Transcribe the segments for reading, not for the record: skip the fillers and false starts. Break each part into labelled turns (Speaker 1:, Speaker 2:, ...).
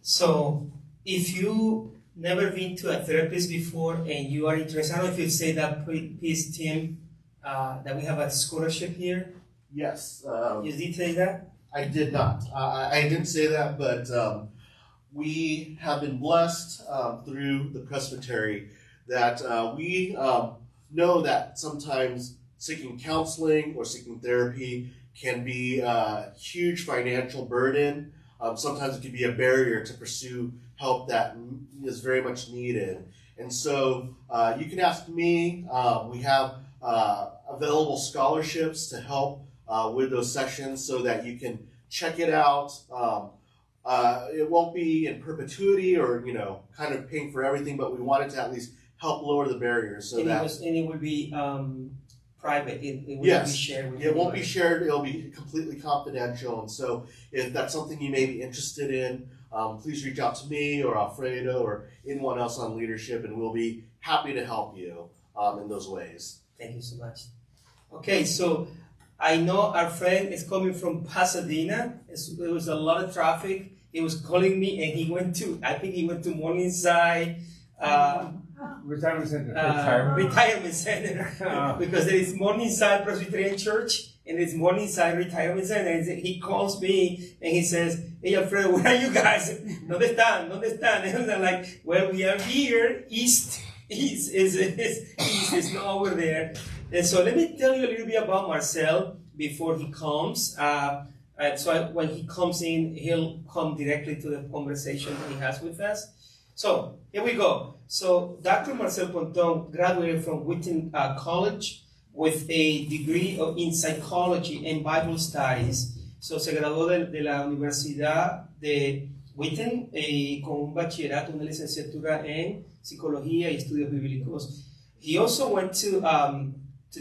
Speaker 1: So if you never been to a therapist before and you are interested, I don't know if you say that, please, Tim, that we have a scholarship here.
Speaker 2: Yes.
Speaker 1: You did say that?
Speaker 2: I did not. I didn't say that, but we have been blessed through the presbytery that we know that sometimes seeking counseling or seeking therapy can be a huge financial burden. Sometimes it can be a barrier to pursue help that is very much needed. And so you can ask me. We have available scholarships to help with those sessions so that you can check it out. It won't be in perpetuity or, kind of paying for everything, but we wanted to at least help lower the barriers so
Speaker 1: it would be private. It wouldn't
Speaker 2: yes,
Speaker 1: be shared with
Speaker 2: it won't be shared. It'll be completely confidential. And so if that's something you may be interested in, please reach out to me or Alfredo or anyone else on leadership, and we'll be happy to help you in those ways.
Speaker 1: Thank you so much. Okay, so I know our friend is coming from Pasadena. There was a lot of traffic. He was calling me, and he went to Morningside
Speaker 3: Retirement center.
Speaker 1: Retirement center. Because there is Morningside Presbyterian Church, and there's Morningside Retirement Center. And he calls me, and he says, "Hey, Alfredo, where are you guys? ¿Dónde están? And I'm like, well, we are here, east is not over there." And so let me tell you a little bit about Marcel before he comes. When he comes in, he'll come directly to the conversation that he has with us. So here we go. So Dr. Marcel Ponton graduated from Wheaton College with a degree in psychology and Bible studies. So se graduó de la Universidad de Wheaton con un bachillerato, una licenciatura en psicología y estudios bíblicos. He also went to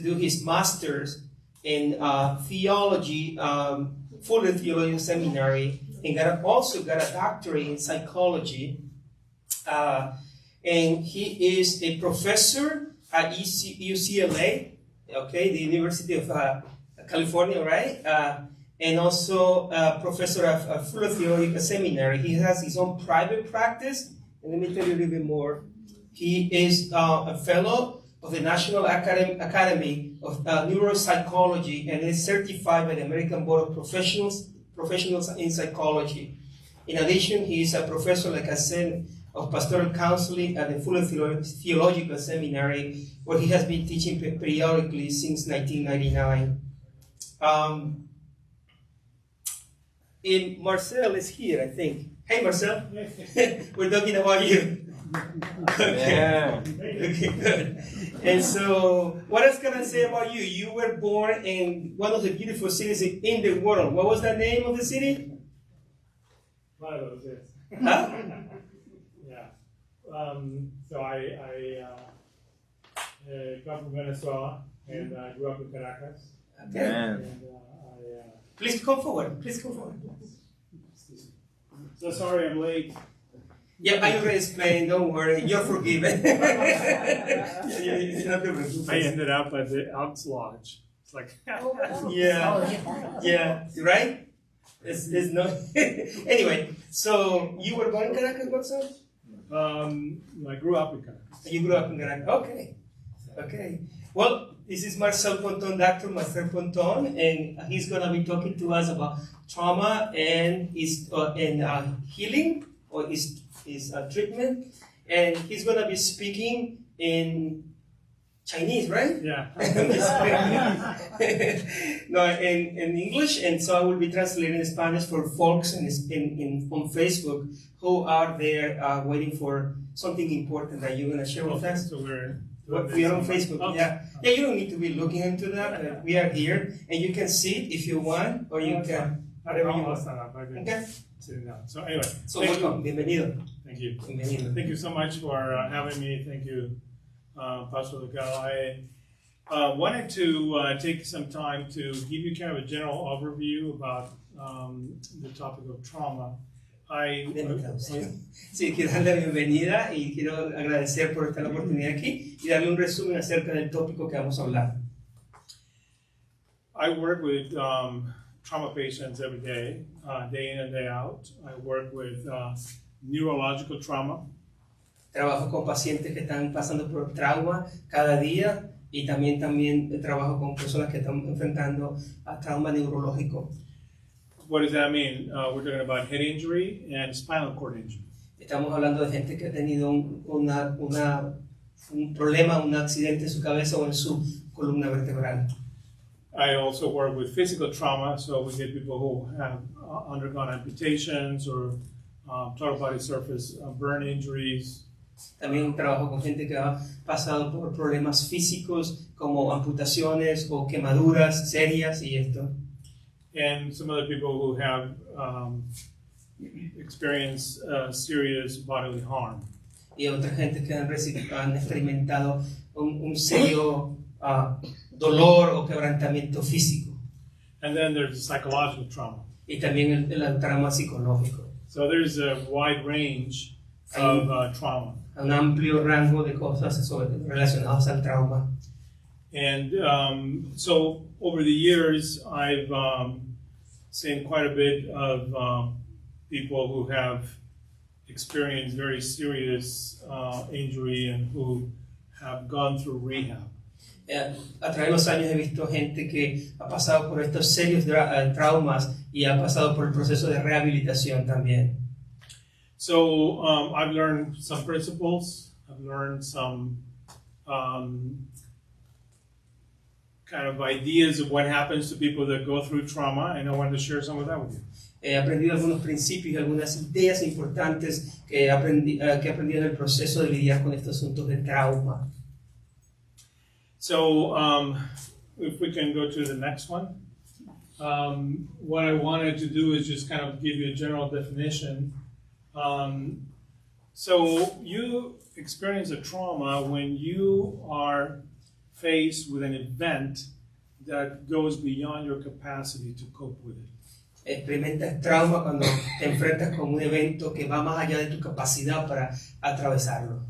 Speaker 1: do his master's in theology, Fullerton Theological Seminary, and also got a doctorate in psychology. And he is a professor at UCLA, okay, the University of California, right? And also a professor at Fullerton Theological Seminary. He has his own private practice. And let me tell you a little bit more. He is a fellow of the National Academy of Neuropsychology and is certified by the American Board of Professionals in Psychology. In addition, he is a professor, like I said, of pastoral counseling at the Fullerton Theological Seminary, where he has been teaching periodically since 1999. Marcel is here, I think. Hey, Marcel. We're talking about you. Okay.
Speaker 3: Yeah.
Speaker 1: Okay, good. And so, what else can I say about you? You were born in one of the beautiful cities in the world. What was the name of the city?
Speaker 4: One of those, yes.
Speaker 1: Huh?
Speaker 4: Yeah. So I come from Venezuela and I grew up in Caracas.
Speaker 1: Okay.
Speaker 4: And
Speaker 1: Please come forward.
Speaker 4: So sorry I'm late.
Speaker 1: Yeah, I already explained. Don't worry. You're forgiven.
Speaker 4: I ended up at the Elks Lodge. It's like
Speaker 1: Yeah, right? It's no. Anyway, so you were born in Caracas, Marcel?
Speaker 4: I grew up in Caracas.
Speaker 1: You grew up in Caracas. Okay. Well, this is Marcel Ponton, Dr. Marcel Ponton, and he's going to be talking to us about trauma and healing or his treatment. And he's going to be speaking in Chinese, right?
Speaker 4: Yeah.
Speaker 1: No, in English, and so I will be translating in Spanish for folks on Facebook who are there waiting for something important that you're going to share with us.
Speaker 4: So
Speaker 1: We are on Facebook,
Speaker 4: Okay.
Speaker 1: Yeah, you don't need to be looking into that. We are here, and you can sit if you want, or you can, whatever you want. Okay?
Speaker 4: Sitting down. So anyway.
Speaker 1: So welcome, bienvenido.
Speaker 4: Thank you.
Speaker 1: Bienvenido.
Speaker 4: Thank you so much for having me. Thank you, Pastor Legal. I wanted to take some time to give you kind of a general overview about the topic of trauma.
Speaker 1: Sí, quiero darle la bienvenida y quiero agradecer por esta oportunidad aquí y darle un resumen acerca del tópico que vamos a hablar.
Speaker 4: I work with trauma patients every day, day in and day out. I work with neurological trauma.
Speaker 1: Trabajo con pacientes que están pasando por trauma cada día y también trabajo con personas que están enfrentando a trauma neurológico.
Speaker 4: What does that mean? We're talking about head injury and spinal cord injury.
Speaker 1: Estamos hablando de gente que ha tenido un problema, un accidente en su cabeza o en su columna vertebral.
Speaker 4: I also work with physical trauma, so we get people who have undergone amputations or total body surface burn injuries.
Speaker 1: También trabajo con gente que ha pasado por problemas físicos como amputaciones o quemaduras serias y esto.
Speaker 4: And some other people who have experienced serious bodily harm.
Speaker 1: Y otra gente que han experimentado un serio dolor o quebrantamiento físico.
Speaker 4: And then there's the psychological trauma.
Speaker 1: Y también el trauma psicológico.
Speaker 4: So there's a wide range of trauma.
Speaker 1: Un amplio rango de cosas relacionadas al trauma.
Speaker 4: And so over the years, I've seen quite a bit of people who have experienced very serious injury and who have gone through rehab.
Speaker 1: A través de los años he visto gente que ha pasado por estos serios traumas y ha pasado por el proceso de rehabilitación también.
Speaker 4: So I've learned some principles. I've learned some kind of ideas of what happens to people that go through trauma, and I wanted to share some of that with you.
Speaker 1: He aprendido algunos principios y algunas ideas importantes que he aprendido en el proceso de lidiar con estos asuntos de trauma.
Speaker 4: So if we can go to the next one. What I wanted to do is just kind of give you a general definition. So you experience a trauma when you are faced with an event that goes beyond your capacity to cope with it.
Speaker 1: Experimentas trauma cuando te enfrentas con un evento que va más allá de tu capacidad para atravesarlo.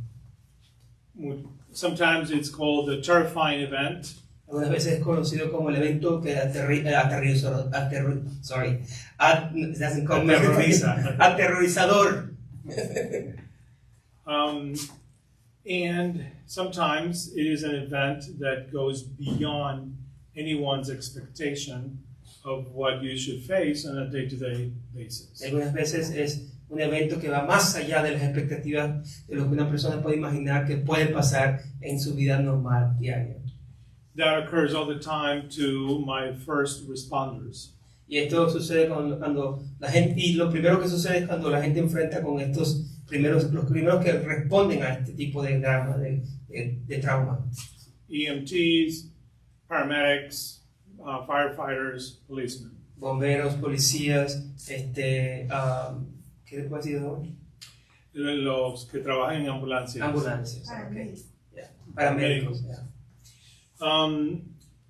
Speaker 4: Sometimes it's called a terrifying event.
Speaker 1: Algunas veces es conocido como el evento que aterrorizador.
Speaker 4: And sometimes it is an event that goes beyond anyone's expectation of what you should face on a day-to-day basis.
Speaker 1: Algunas veces es un evento que va más allá de las expectativas de lo que una persona puede imaginar que puede pasar en su vida normal diaria.
Speaker 4: That occurs all the time to my first responders.
Speaker 1: Y esto sucede cuando la gente, y lo primero que sucede es cuando la gente enfrenta con los primeros que responden a este tipo de drama, de trauma.
Speaker 4: EMTs, paramedics, firefighters, policemen.
Speaker 1: Bomberos, policías, ¿qué le puedo decir?
Speaker 4: Los que trabajan en ambulancias.
Speaker 1: Ambulancias, okay. Yeah. Paramédicos. Yeah.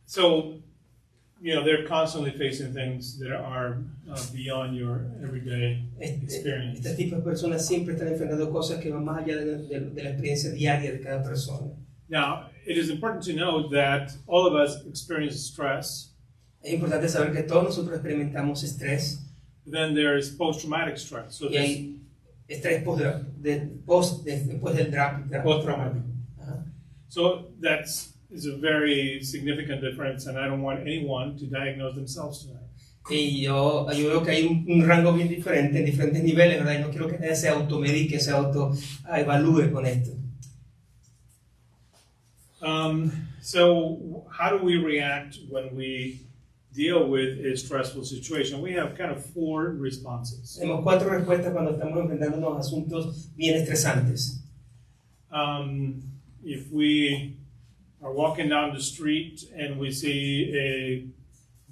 Speaker 4: So, you know, they're constantly facing things that are beyond your everyday experience.
Speaker 1: Este tipo de personas siempre están enfrentando cosas que van más allá de la experiencia diaria de cada persona.
Speaker 4: Now, it is important to note that all of us experience stress.
Speaker 1: Es importante saber que todos nosotros experimentamos estrés.
Speaker 4: Then there is post-traumatic stress. So
Speaker 1: y hay estrés después del
Speaker 4: post-traumatic. So is a very significant difference, and I don't want anyone to diagnose themselves tonight.
Speaker 1: Y yo veo que hay un rango bien diferente en diferentes niveles, ¿verdad? Y no quiero que nadie se automedique, se autoevalúe con esto.
Speaker 4: So how do we react when we deal with a stressful situation? We have kind of 4 responses.
Speaker 1: Tenemos 4 respuestas cuando estamos enfrentándonos a asuntos bien estresantes.
Speaker 4: If we are walking down the street and we see a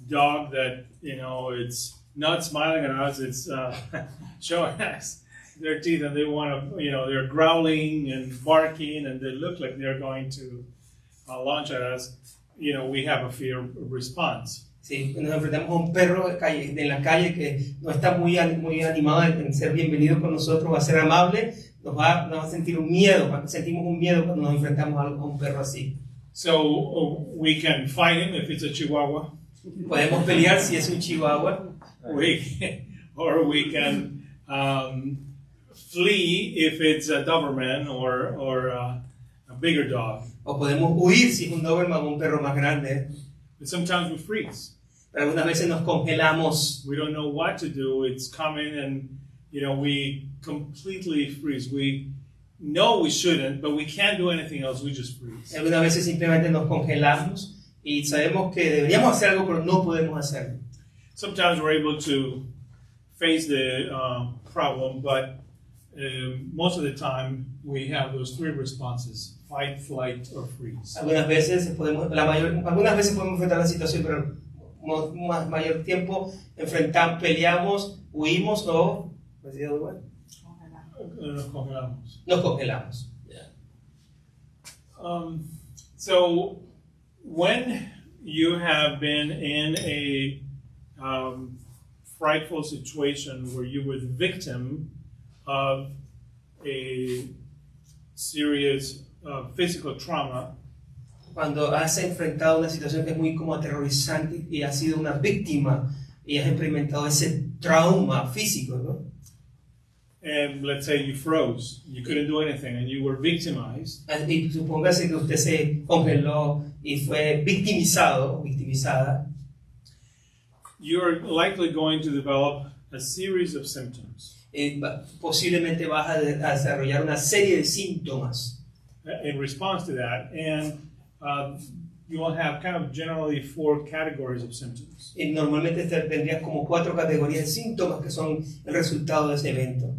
Speaker 4: dog that, you know, it's not smiling at us, it's showing us their teeth, and they want to, you know, they're growling and barking, and they look like they're going to launch at us, you know, we have a fear response.
Speaker 1: Sí, nos enfrentamos a un perro de la calle que no está muy animado en ser bienvenido con nosotros, va a ser amable, nos va a sentir un miedo, sentimos un miedo cuando nos enfrentamos a un perro así.
Speaker 4: So we can fight him if it's a chihuahua.
Speaker 1: Podemos pelear si es un chihuahua.
Speaker 4: We can flee if it's a Doberman or a bigger dog.
Speaker 1: O podemos huir si es un Doberman o un perro más grande.
Speaker 4: But sometimes we freeze.
Speaker 1: Pero algunas veces nos congelamos.
Speaker 4: We don't know what to do. It's coming and, we completely freeze. We know we shouldn't, but we can't do anything else. We just freeze.
Speaker 1: Algunas veces simplemente nos congelamos y sabemos que deberíamos hacer algo, pero no podemos hacerlo.
Speaker 4: Sometimes we're able to face the problem, but most of the time we have those three responses: fight, flight, or freeze.
Speaker 1: Algunas veces podemos enfrentar la situación, pero mayor tiempo peleamos, huimos o nos congelamos.
Speaker 4: Yeah. So when you have been in a frightful situation where you were the victim of a serious physical trauma,
Speaker 1: cuando has enfrentado una situación que es muy como aterrorizante y has sido una víctima y has experimentado ese trauma físico, ¿no?
Speaker 4: And let's say you froze, you couldn't do anything, and you were victimized.
Speaker 1: Y supóngase que usted se congeló y fue victimizado o victimizada.
Speaker 4: You're likely going to develop a series of symptoms.
Speaker 1: Posiblemente vas a desarrollar una serie de síntomas
Speaker 4: in response to that, and you will have kind of generally 4 categories of symptoms.
Speaker 1: Y normalmente tendrías como 4 categorías de síntomas que son el resultado de ese evento.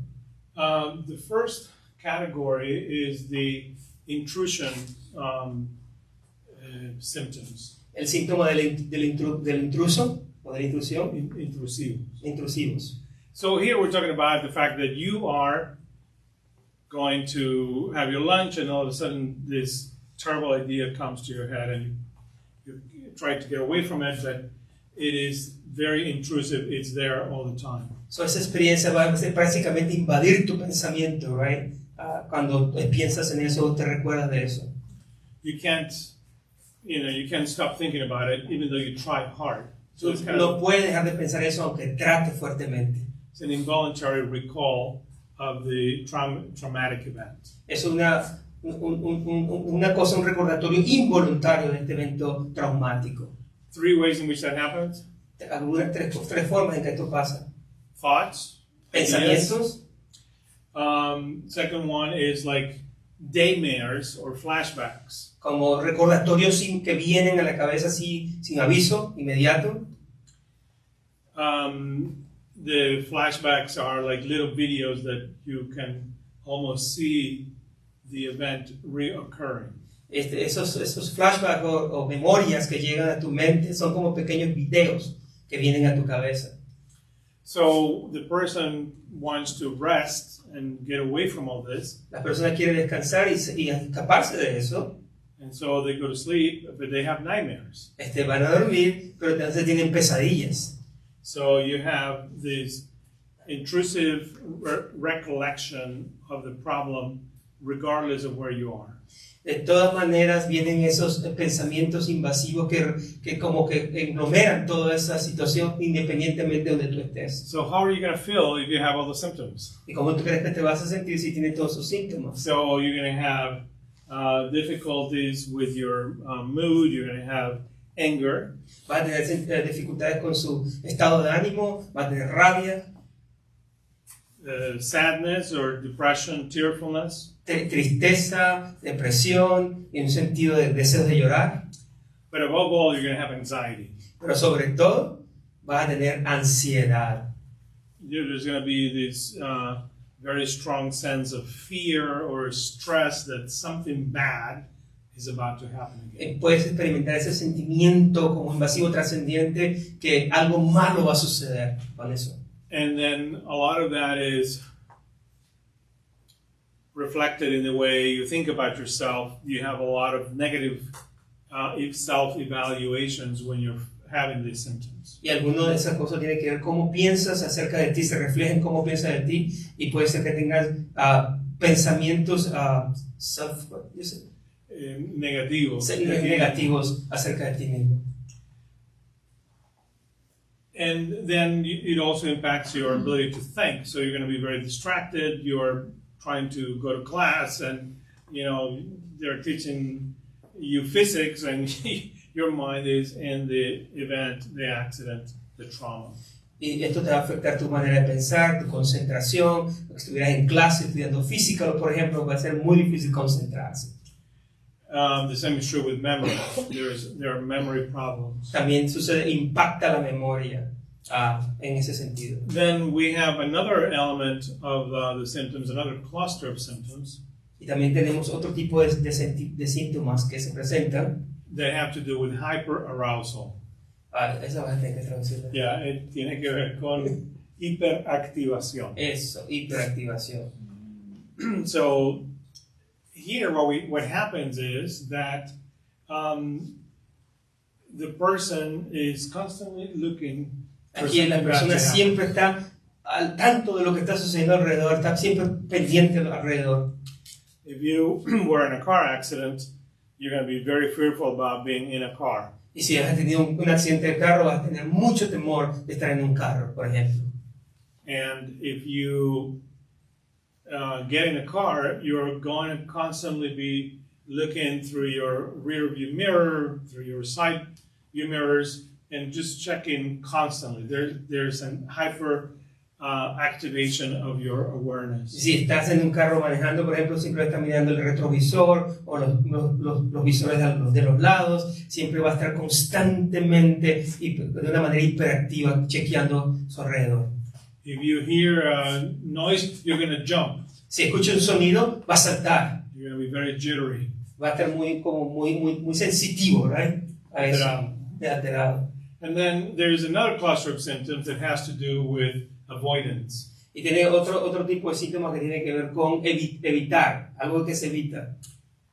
Speaker 4: The first category is the intrusion symptoms.
Speaker 1: El síntoma del intruso o de la intrusión. Intrusivos.
Speaker 4: So here we're talking about the fact that you are going to have your lunch and all of a sudden this terrible idea comes to your head and you try to get away from it, but it is very intrusive. It's there all the time.
Speaker 1: So esa experiencia va a ser prácticamente invadir tu pensamiento, right? Cuando piensas en eso, te recuerdas de eso.
Speaker 4: You can't stop thinking about it even though you try hard. So it's kind
Speaker 1: No puedes dejar de pensar eso aunque trate fuertemente.
Speaker 4: It's an involuntary recall of the traumatic event.
Speaker 1: Es una cosa, un recordatorio involuntario de este evento traumático.
Speaker 4: 3 ways in which that happens.
Speaker 1: Algunas tres formas en que esto pasa.
Speaker 4: Thoughts,
Speaker 1: Pensamientos.
Speaker 4: Second one is like daymares or flashbacks.
Speaker 1: Como recordatorios que vienen a la cabeza así, sin aviso inmediato.
Speaker 4: The flashbacks are like little videos that you can almost see the event reoccurring.
Speaker 1: Esos flashbacks o memorias que llegan a tu mente son como pequeños videos que vienen a tu cabeza.
Speaker 4: So the person wants to rest and get away from all this.
Speaker 1: La persona quiere descansar y escaparse de eso.
Speaker 4: And so they go to sleep, but they have nightmares.
Speaker 1: Van a dormir, pero entonces tienen pesadillas.
Speaker 4: So you have this intrusive recollection of the problem regardless of where you are.
Speaker 1: De todas maneras vienen esos pensamientos invasivos que como que englomeran toda esa situación independientemente de donde tú estés.
Speaker 4: So how are you going to feel if you have all the symptoms?
Speaker 1: ¿Y cómo tú crees que te vas a sentir si tienes todos esos síntomas?
Speaker 4: So you're going to have difficulties with your mood, you're going to have anger.
Speaker 1: Va a tener dificultades con su estado de ánimo, va a tener rabia,
Speaker 4: sadness or depression, tearfulness.
Speaker 1: Tristeza, depresión y un sentido de deseo de llorar.
Speaker 4: But above all, you're going to have anxiety.
Speaker 1: Pero sobre todo, vas a tener ansiedad.
Speaker 4: There's going to be this very strong sense of fear or stress that something bad is about to happen again.
Speaker 1: Puedes experimentar ese sentimiento como invasivo trascendiente que algo malo va a suceder con eso.
Speaker 4: And then a lot of that is reflected in the way you think about yourself. You have a lot of negative self-evaluations when you're having these symptoms.
Speaker 1: Y alguno de esas cosas tiene que ver cómo piensas acerca de ti, se refleja en cómo piensas de ti, y puede ser que tengas pensamientos
Speaker 4: Negativos
Speaker 1: negativos acerca de ti mismo.
Speaker 4: And then it also impacts your ability to think. So you're going to be very distracted. You're trying to go to class, and they're teaching you physics, and your mind is in the event, the accident, the trauma.
Speaker 1: Y esto te va a afectar tu manera de pensar, tu concentración. Si estuvieras en clase estudiando física, por ejemplo, va a ser muy difícil concentrarse.
Speaker 4: The same is true with memory. There are memory problems.
Speaker 1: También impacta la memoria en ese sentido.
Speaker 4: Then we have another element of the symptoms, another cluster of symptoms.
Speaker 1: Y también tenemos otro tipo de síntomas que se presentan.
Speaker 4: They have to do with hyperarousal.
Speaker 1: Esa vas a tener que traducirla.
Speaker 4: Yeah, tiene que ver con hiperactivación.
Speaker 1: Eso, hiperactivación.
Speaker 4: So here what happens is that the person is constantly looking for
Speaker 1: Aquí la
Speaker 4: something bad to
Speaker 1: persona
Speaker 4: happen.
Speaker 1: siempre está al tanto de lo que está sucediendo alrededor, está siempre pendiente alrededor.
Speaker 4: If you were in a car accident, you're going to be very fearful about being in a car.
Speaker 1: Y si has tenido un accidente de carro, vas a tener mucho temor de estar en un carro, por ejemplo.
Speaker 4: And if you get in a car, you're going to constantly be looking through your rear view mirror, through your side view mirrors, and just checking constantly. There's an hyper activation of your awareness.
Speaker 1: Si estás en un carro manejando, por ejemplo, siempre estás mirando el retrovisor o los visores de los lados, siempre va a estar constantemente y de una manera hiperactiva chequeando su alrededor.
Speaker 4: If you hear a noise, you're going to jump.
Speaker 1: Si escucha un sonido, va a saltar.
Speaker 4: You're going to be very jittery.
Speaker 1: Va a estar muy sensitivo, right? A eso, alterado.
Speaker 4: And then there's another cluster of symptoms that has to do with avoidance.
Speaker 1: Y tiene otro tipo de síntomas que tiene que ver con evitar, algo que se evita.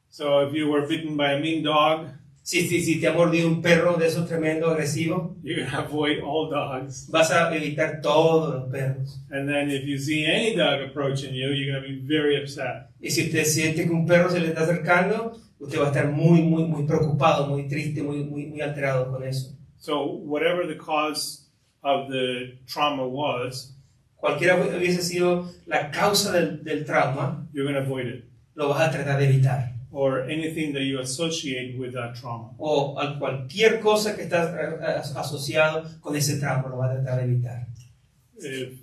Speaker 4: So if you were bitten by a mean dog,
Speaker 1: Si te ha mordido un perro de esos tremendos agresivos,
Speaker 4: you're going to avoid all dogs.
Speaker 1: vas a evitar todos los perros.
Speaker 4: And then if you see any dog approaching you, you're going to be very upset.
Speaker 1: Y si usted siente que un perro se le está acercando, usted va a estar muy preocupado, muy triste, muy alterado con eso.
Speaker 4: So whatever the cause of the trauma was,
Speaker 1: Cualquiera hubiese sido la causa del trauma,
Speaker 4: you're going to avoid it.
Speaker 1: lo vas a tratar de evitar.
Speaker 4: Or anything that you associate with that trauma.
Speaker 1: O cualquier cosa que está asociado con ese trauma, lo vas a tratar de evitar.
Speaker 4: If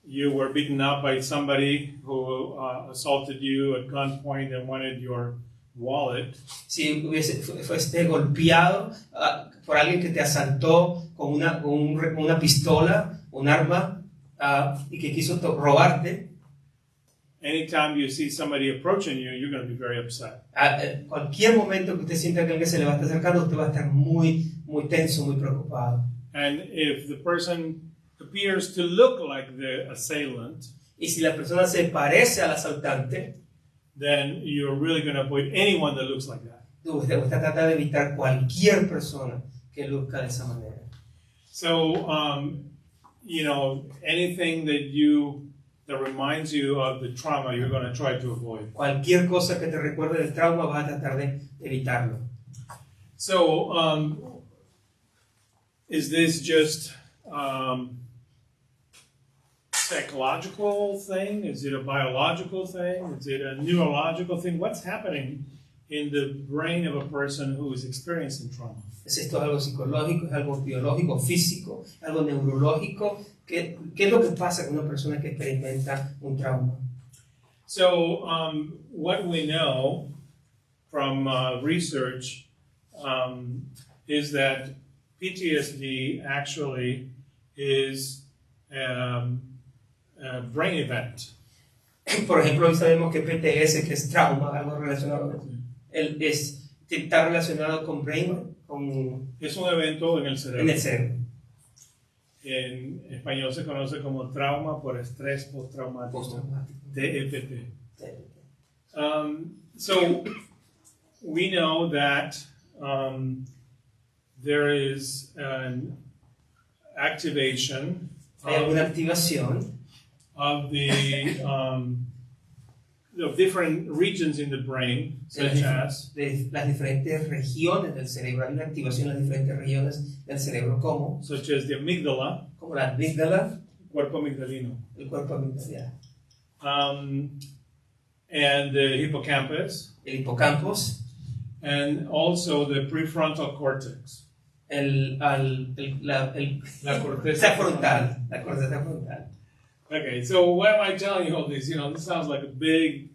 Speaker 4: you were beaten up by somebody who assaulted you at gunpoint and wanted your wallet,
Speaker 1: Si fuiste golpeado por alguien que te asaltó con una pistola, un arma, y que quiso robarte,
Speaker 4: anytime you see somebody approaching you, you're going to be very upset.
Speaker 1: cualquier momento que usted sienta que alguien se le va a estar acercando, usted va a estar muy tenso, muy preocupado.
Speaker 4: And if the person appears to look like the assailant,
Speaker 1: Y si la persona se parece al asaltante,
Speaker 4: then you're really going to avoid anyone that looks like that.
Speaker 1: usted trata de evitar cualquier persona que luzca de esa manera.
Speaker 4: So, anything that reminds you of the trauma, you're going to try to avoid.
Speaker 1: Cualquier cosa que te recuerde del trauma, vas a tratar de evitarlo.
Speaker 4: So, is this just psychological thing? Is it a biological thing? Is it a neurological thing? What's happening in the brain of a person who is experiencing trauma?
Speaker 1: ¿Es esto algo psicológico, es algo biológico, físico, algo neurológico? ¿Qué es lo que pasa con una persona que experimenta un trauma?
Speaker 4: So, what we know from research is that PTSD actually is a brain event.
Speaker 1: Por ejemplo, hoy sabemos que PTS, que es trauma, algo relacionado, está relacionado con brain,
Speaker 4: Es un evento en el cerebro.
Speaker 1: en el cerebro.
Speaker 4: En español se conoce como trauma por estrés postraumático,
Speaker 1: Postraumático.
Speaker 4: TEPP. So we know that there is an activation
Speaker 1: Hay alguna activación
Speaker 4: of the of different regions in the brain, such as
Speaker 1: de las diferentes regiones del cerebro. Hay una activación en las diferentes regiones del cerebro,
Speaker 4: the amygdala,
Speaker 1: como la amígdala,
Speaker 4: cuerpo amigdalino,
Speaker 1: el cuerpo amigdaliano,
Speaker 4: and the hippocampus,
Speaker 1: el hipocampus,
Speaker 4: and also the prefrontal cortex.
Speaker 1: La
Speaker 4: corteza
Speaker 1: frontal, la corteza frontal.
Speaker 4: Okay, so why am I telling you all this? You know, this sounds like a big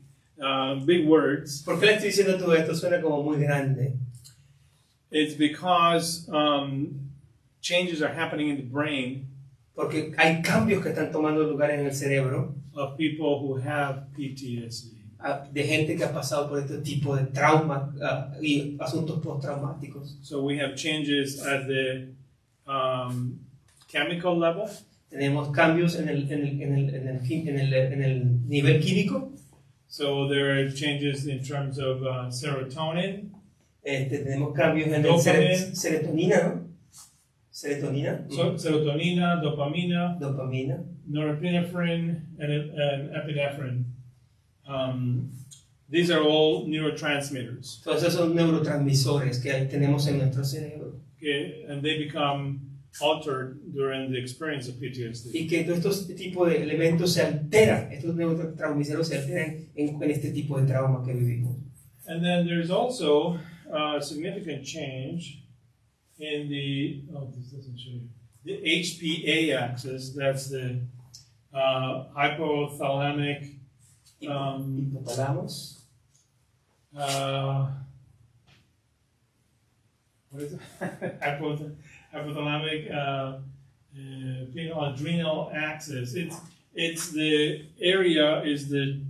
Speaker 4: words.
Speaker 1: ¿Por qué le estoy diciendo todo esto? Suena como muy grande.
Speaker 4: It's because changes are happening in the brain
Speaker 1: Porque hay cambios que están tomando lugar en el cerebro
Speaker 4: of people who have PTSD.
Speaker 1: De gente que ha pasado por este tipo de trauma y asuntos postraumáticos.
Speaker 4: So we have changes at the chemical level.
Speaker 1: Tenemos cambios en el nivel químico.
Speaker 4: So there are changes in terms of serotonin.
Speaker 1: Tenemos cambios en
Speaker 4: Dopamine.
Speaker 1: el serotonina, ¿no? Serotonina.
Speaker 4: Serotonina,
Speaker 1: Dopamina.
Speaker 4: Norepinephrine, and epinephrine. These are all neurotransmitters.
Speaker 1: Todos esos son neurotransmisores que tenemos en nuestro cerebro.
Speaker 4: Okay, and they become altered during the experience of PTSD.
Speaker 1: Y que todos estos tipos de elementos se alteran, estos neurotransmisores se alteran en este tipo de trauma que vivimos.
Speaker 4: And then there's also a significant change in the, this doesn't show you, the HPA axis, that's the hypothalamic,
Speaker 1: Hipotálamos.
Speaker 4: What is it? Hypothalamic adrenal axis. It's the area is the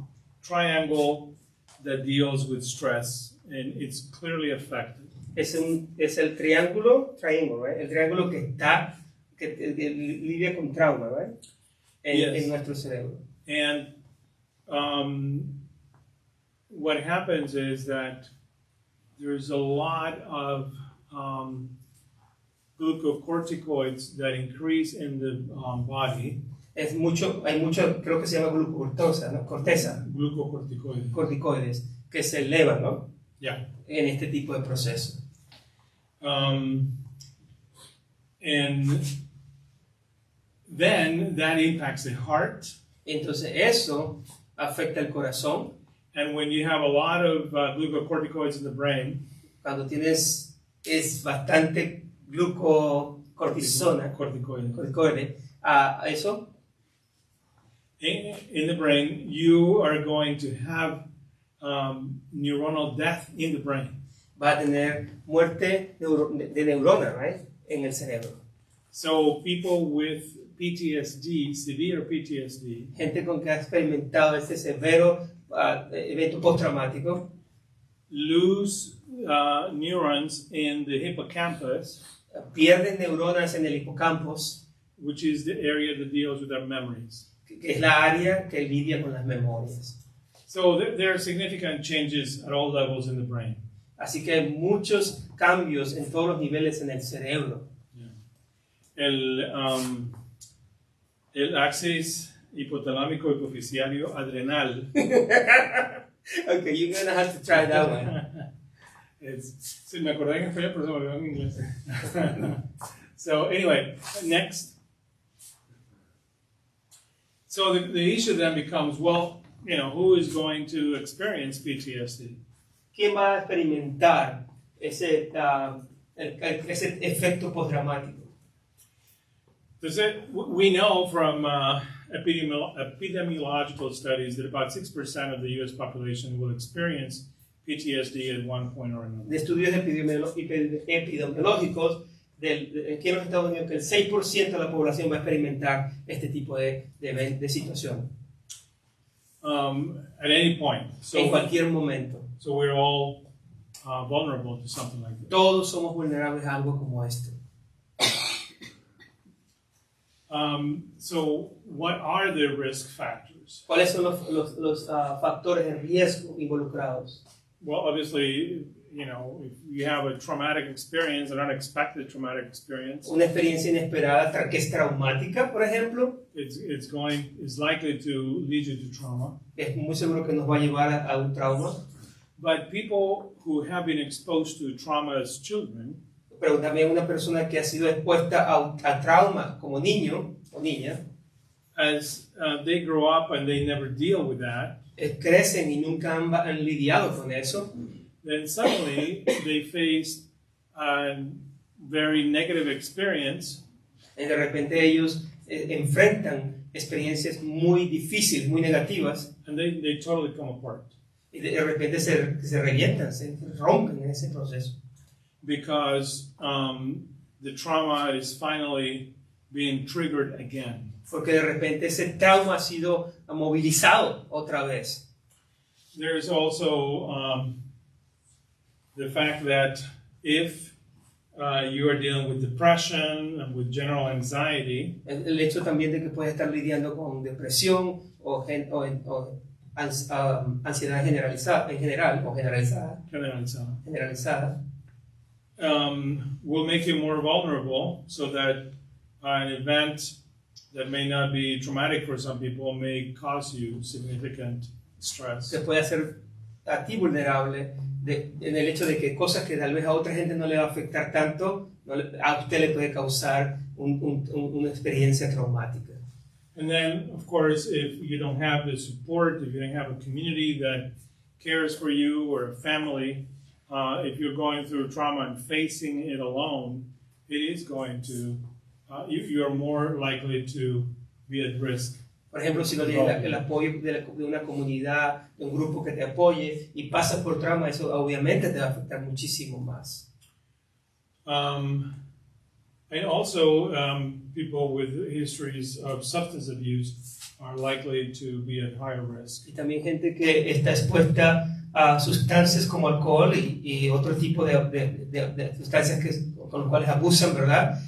Speaker 4: triangle that deals with stress, and it's clearly affected.
Speaker 1: Es el triángulo, right? El triángulo que lidia con trauma, right? En nuestro cerebro.
Speaker 4: And what happens is that there's a lot of glucocorticoids that increase in the body.
Speaker 1: Hay mucho, creo que se llama glucocortosa, ¿no? Corteza.
Speaker 4: Glucocorticoides.
Speaker 1: Corticoides, que se elevan, ¿no?
Speaker 4: Yeah.
Speaker 1: En este tipo de proceso.
Speaker 4: And then that impacts the heart.
Speaker 1: Entonces eso afecta el corazón.
Speaker 4: And when you have a lot of glucocorticoids in the brain,
Speaker 1: cuando tienes bastante glucocortisona, corticoide, eso
Speaker 4: in the brain, you are going to have neuronal death in the brain.
Speaker 1: Va a tener muerte de neurona, right? En el cerebro.
Speaker 4: So people with PTSD, severe PTSD,
Speaker 1: gente con que ha experimentado este severo evento postraumático,
Speaker 4: lose neurons in the hippocampus,
Speaker 1: pierden neuronas en el hipocampus,
Speaker 4: which is the area that deals with our memories.
Speaker 1: Que es la área que lidia con las memorias.
Speaker 4: So there are significant changes at all levels in the brain.
Speaker 1: Así que hay muchos cambios en todos los niveles en el cerebro.
Speaker 4: Yeah. El axis hipotalámico hipofisiario adrenal.
Speaker 1: Okay, you're gonna have to try that one.
Speaker 4: Sí, me acordé en español, pero se me olvidó en inglés. So anyway, next. So the issue then becomes, well, you know, who is going to experience PTSD?
Speaker 1: ¿Quién va a experimentar ese efecto postraumático?
Speaker 4: We know from epidemiological studies that about 6% of the U.S. population will experience PTSD at one point or another.
Speaker 1: De estudios epidemiológicos aquí en los Estados Unidos que el 6% de la población va a experimentar este tipo de situación.
Speaker 4: At any point. So,
Speaker 1: en cualquier momento.
Speaker 4: So we're all vulnerable to something like that.
Speaker 1: Todos somos vulnerables a algo como esto.
Speaker 4: So what are the risk factors?
Speaker 1: ¿Cuáles son los factores de riesgo involucrados?
Speaker 4: Well, obviously, if you have a traumatic experience, an unexpected traumatic experience,
Speaker 1: una experiencia inesperada que es traumática, por ejemplo,
Speaker 4: it's likely to lead you to trauma.
Speaker 1: es muy seguro que nos va a llevar a un trauma.
Speaker 4: But people who have been exposed to trauma as children,
Speaker 1: Pero también una persona que ha sido expuesta a trauma como niño o niña,
Speaker 4: as they grow up and they never deal with that,
Speaker 1: crecen y nunca han lidiado con eso,
Speaker 4: then suddenly they face a very negative experience,
Speaker 1: y de repente ellos enfrentan experiencias muy difíciles, muy negativas,
Speaker 4: and they totally come apart.
Speaker 1: y de repente se revientan, se rompen en ese proceso.
Speaker 4: Because the trauma is finally being triggered again.
Speaker 1: Porque de repente ese trauma ha sido movilizado otra vez.
Speaker 4: There's also the fact that if you are dealing with depression and with general anxiety,
Speaker 1: El hecho también de que puedes estar lidiando con depresión o ansiedad generalizada, en general, o generalizada,
Speaker 4: will make you more vulnerable, so that an event that may not be traumatic for some people may cause you significant stress.
Speaker 1: te puede hacer a ti vulnerable en el hecho de que cosas que tal vez a otra gente no le va a afectar tanto, a usted le puede causar una experiencia traumática.
Speaker 4: And then, of course, if you don't have the support, if you don't have a community that cares for you or a family, if you're going through trauma and facing it alone, it is going to, you are more likely to be at risk.
Speaker 1: Por ejemplo, si no tienes el apoyo de una comunidad, de un grupo que te apoye y pasas por trauma, eso obviamente te va a afectar muchísimo más.
Speaker 4: And also, people with histories of substance abuse are likely to be at higher risk.
Speaker 1: Y también gente que está expuesta a sustancias como alcohol y otro tipo de sustancias con las cuales abusan, ¿verdad?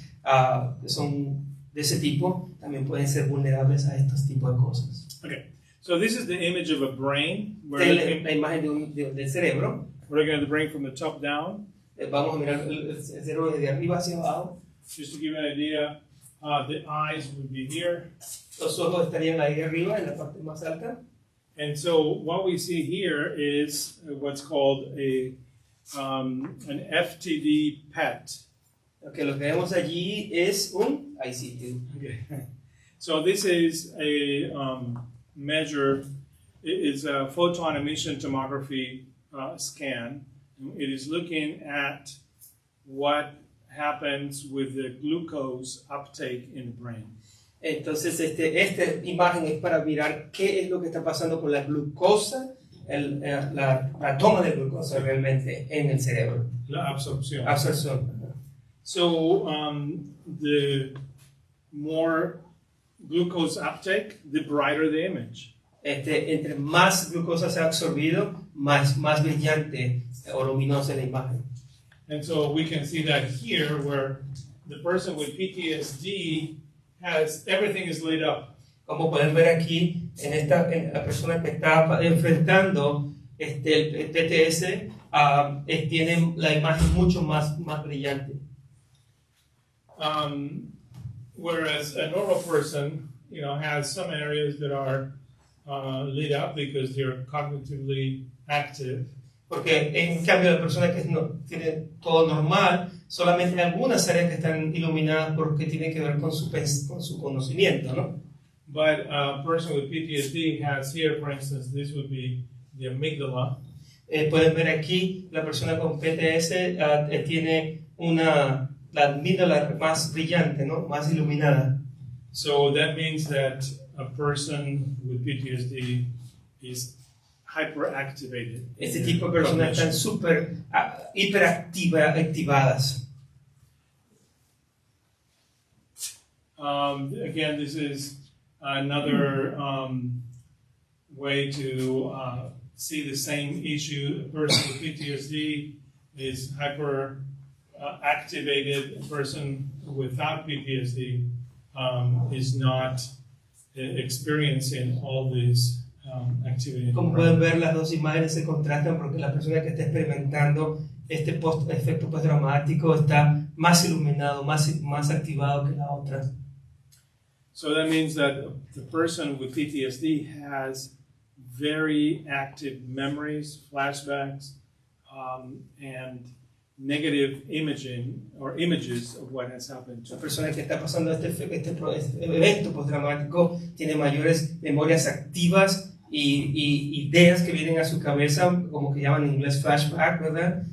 Speaker 1: Que son de ese tipo, también pueden ser vulnerables a estos tipos de cosas.
Speaker 4: Okay, so this is the image of a brain.
Speaker 1: La imagen del cerebro.
Speaker 4: We're looking at the brain from the top down.
Speaker 1: Vamos a mirar el cerebro desde arriba hacia abajo.
Speaker 4: Just to give you an idea, the eyes would be here.
Speaker 1: Los ojos estarían ahí arriba, en la parte más alta.
Speaker 4: And so what we see here is what's called an FTD PET.
Speaker 1: Okay, lo que vemos allí es un ICT.
Speaker 4: Okay. So this is a measure. It's a photon emission tomography scan. It is looking at what happens with the glucose uptake in the brain.
Speaker 1: Entonces, esta imagen es para mirar qué es lo que está pasando con la glucosa, la toma de glucosa realmente en el cerebro.
Speaker 4: La absorción.
Speaker 1: Absorción.
Speaker 4: So the more glucose uptake, the brighter the image.
Speaker 1: Entre más glucosa se ha absorbido, más brillante o luminosa es la imagen.
Speaker 4: And so we can see that here, where the person with PTSD has everything is lit up.
Speaker 1: Como pueden ver aquí, en la persona que está enfrentando el PTS, tiene la imagen mucho más brillante.
Speaker 4: Whereas a normal person, has some areas that are lit up because they're cognitively active.
Speaker 1: Porque en cambio la persona que tiene todo normal, solamente hay algunas áreas que están iluminadas porque tienen que ver con su conocimiento, ¿no?
Speaker 4: But a person with PTSD has here, for instance, this would be the amygdala.
Speaker 1: Pueden ver aquí, la persona con PTS tiene la amígdala más brillante, ¿no? Más iluminada.
Speaker 4: So that means that a person with PTSD is hyperactivated.
Speaker 1: Este tipo de personas están súper hiperactivadas.
Speaker 4: Again, this is another way to see the same issue. A person with PTSD is hyperactivated. A person without PTSD is not experiencing all these activities.
Speaker 1: Como pueden ver, las dos imágenes se contrastan porque la persona que está experimentando este efecto postraumático está más iluminado, más activado que la otra.
Speaker 4: So that means that the person with PTSD has very active memories, flashbacks, and negative imaging or images of what has happened to
Speaker 1: La
Speaker 4: them.
Speaker 1: persona que está pasando este evento postraumático tiene mayores memorias activas y ideas que vienen a su cabeza, como que llaman en inglés flashback, ¿verdad?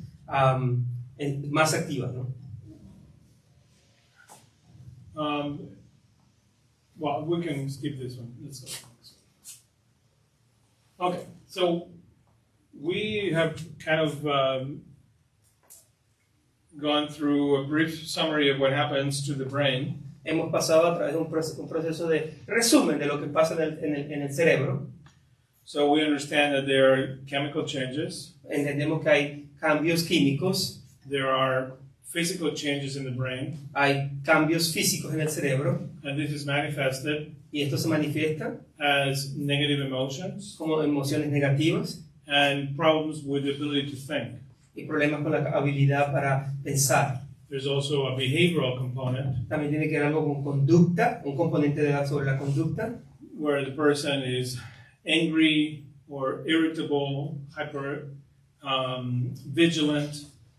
Speaker 1: Más activas, ¿no?
Speaker 4: Well, we can skip this one. Let's go. Okay, so we have kind of gone through a brief summary of what happens to the brain.
Speaker 1: Hemos pasado a través de un proceso de resumen de lo que pasa en el cerebro.
Speaker 4: So we understand that there are chemical changes.
Speaker 1: Entendemos que hay cambios químicos,
Speaker 4: There are physical changes in the brain,
Speaker 1: hay cambios físicos en el cerebro,
Speaker 4: and this is manifested
Speaker 1: y esto se manifiesta
Speaker 4: as negative emotions
Speaker 1: como emociones negativas
Speaker 4: and problems with the ability to think.
Speaker 1: y problemas con la habilidad para pensar.
Speaker 4: There's also a behavioral component
Speaker 1: También tiene que ver algo con conducta, un componente sobre la conducta,
Speaker 4: where the person is angry or irritable, vigilant,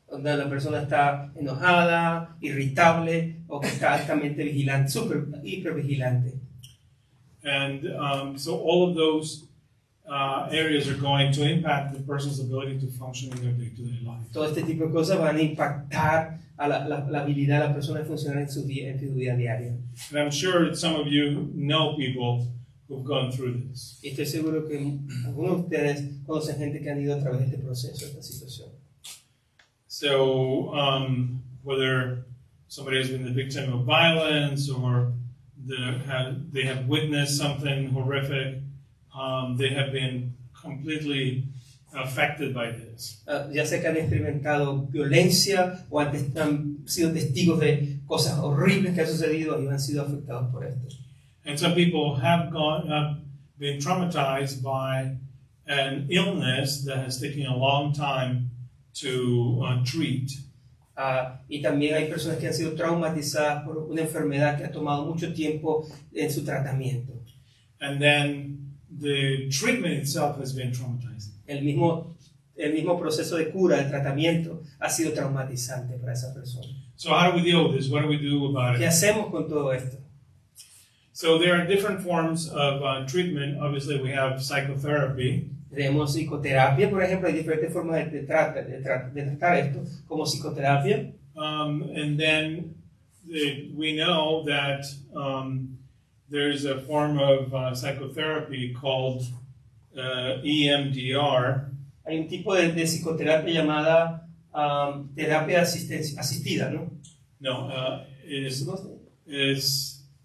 Speaker 1: donde la persona está enojada, irritable o que está altamente vigilante, hipervigilante.
Speaker 4: and so all of those areas are going to impact the person's ability to function in their day-to-day life.
Speaker 1: Todo este tipo de cosas van a impactar a la habilidad de la persona de funcionar en su vida diaria.
Speaker 4: And I'm sure that some of you know people who've gone through this.
Speaker 1: Y estoy seguro que algunos de ustedes conocen gente que han ido a través de este proceso, de esta situación.
Speaker 4: So whether somebody has been the victim of violence or they have witnessed something horrific, they have been completely affected by this.
Speaker 1: Ya sea que han experimentado violencia o han sido testigos de cosas horribles que han sucedido y han sido afectados por esto.
Speaker 4: And some people have been traumatized by an illness that has taken a long time to treat.
Speaker 1: Y también hay personas que han sido traumatizadas por una enfermedad que ha tomado mucho tiempo en su tratamiento.
Speaker 4: And then the treatment itself has been traumatizing.
Speaker 1: El mismo proceso de cura, el tratamiento, ha sido traumatizante para esa persona.
Speaker 4: So how do we deal with this? What do we do about
Speaker 1: ¿Qué
Speaker 4: it?
Speaker 1: hacemos con todo esto?
Speaker 4: So there are different forms of treatment. Obviously, we have psychotherapy.
Speaker 1: Tenemos psicoterapia, por ejemplo, hay diferentes formas de tratar esto, como psicoterapia.
Speaker 4: And then we know that there's a form of psychotherapy called EMDR.
Speaker 1: Hay un tipo de psicoterapia llamada terapia asistida, ¿no?
Speaker 4: No, is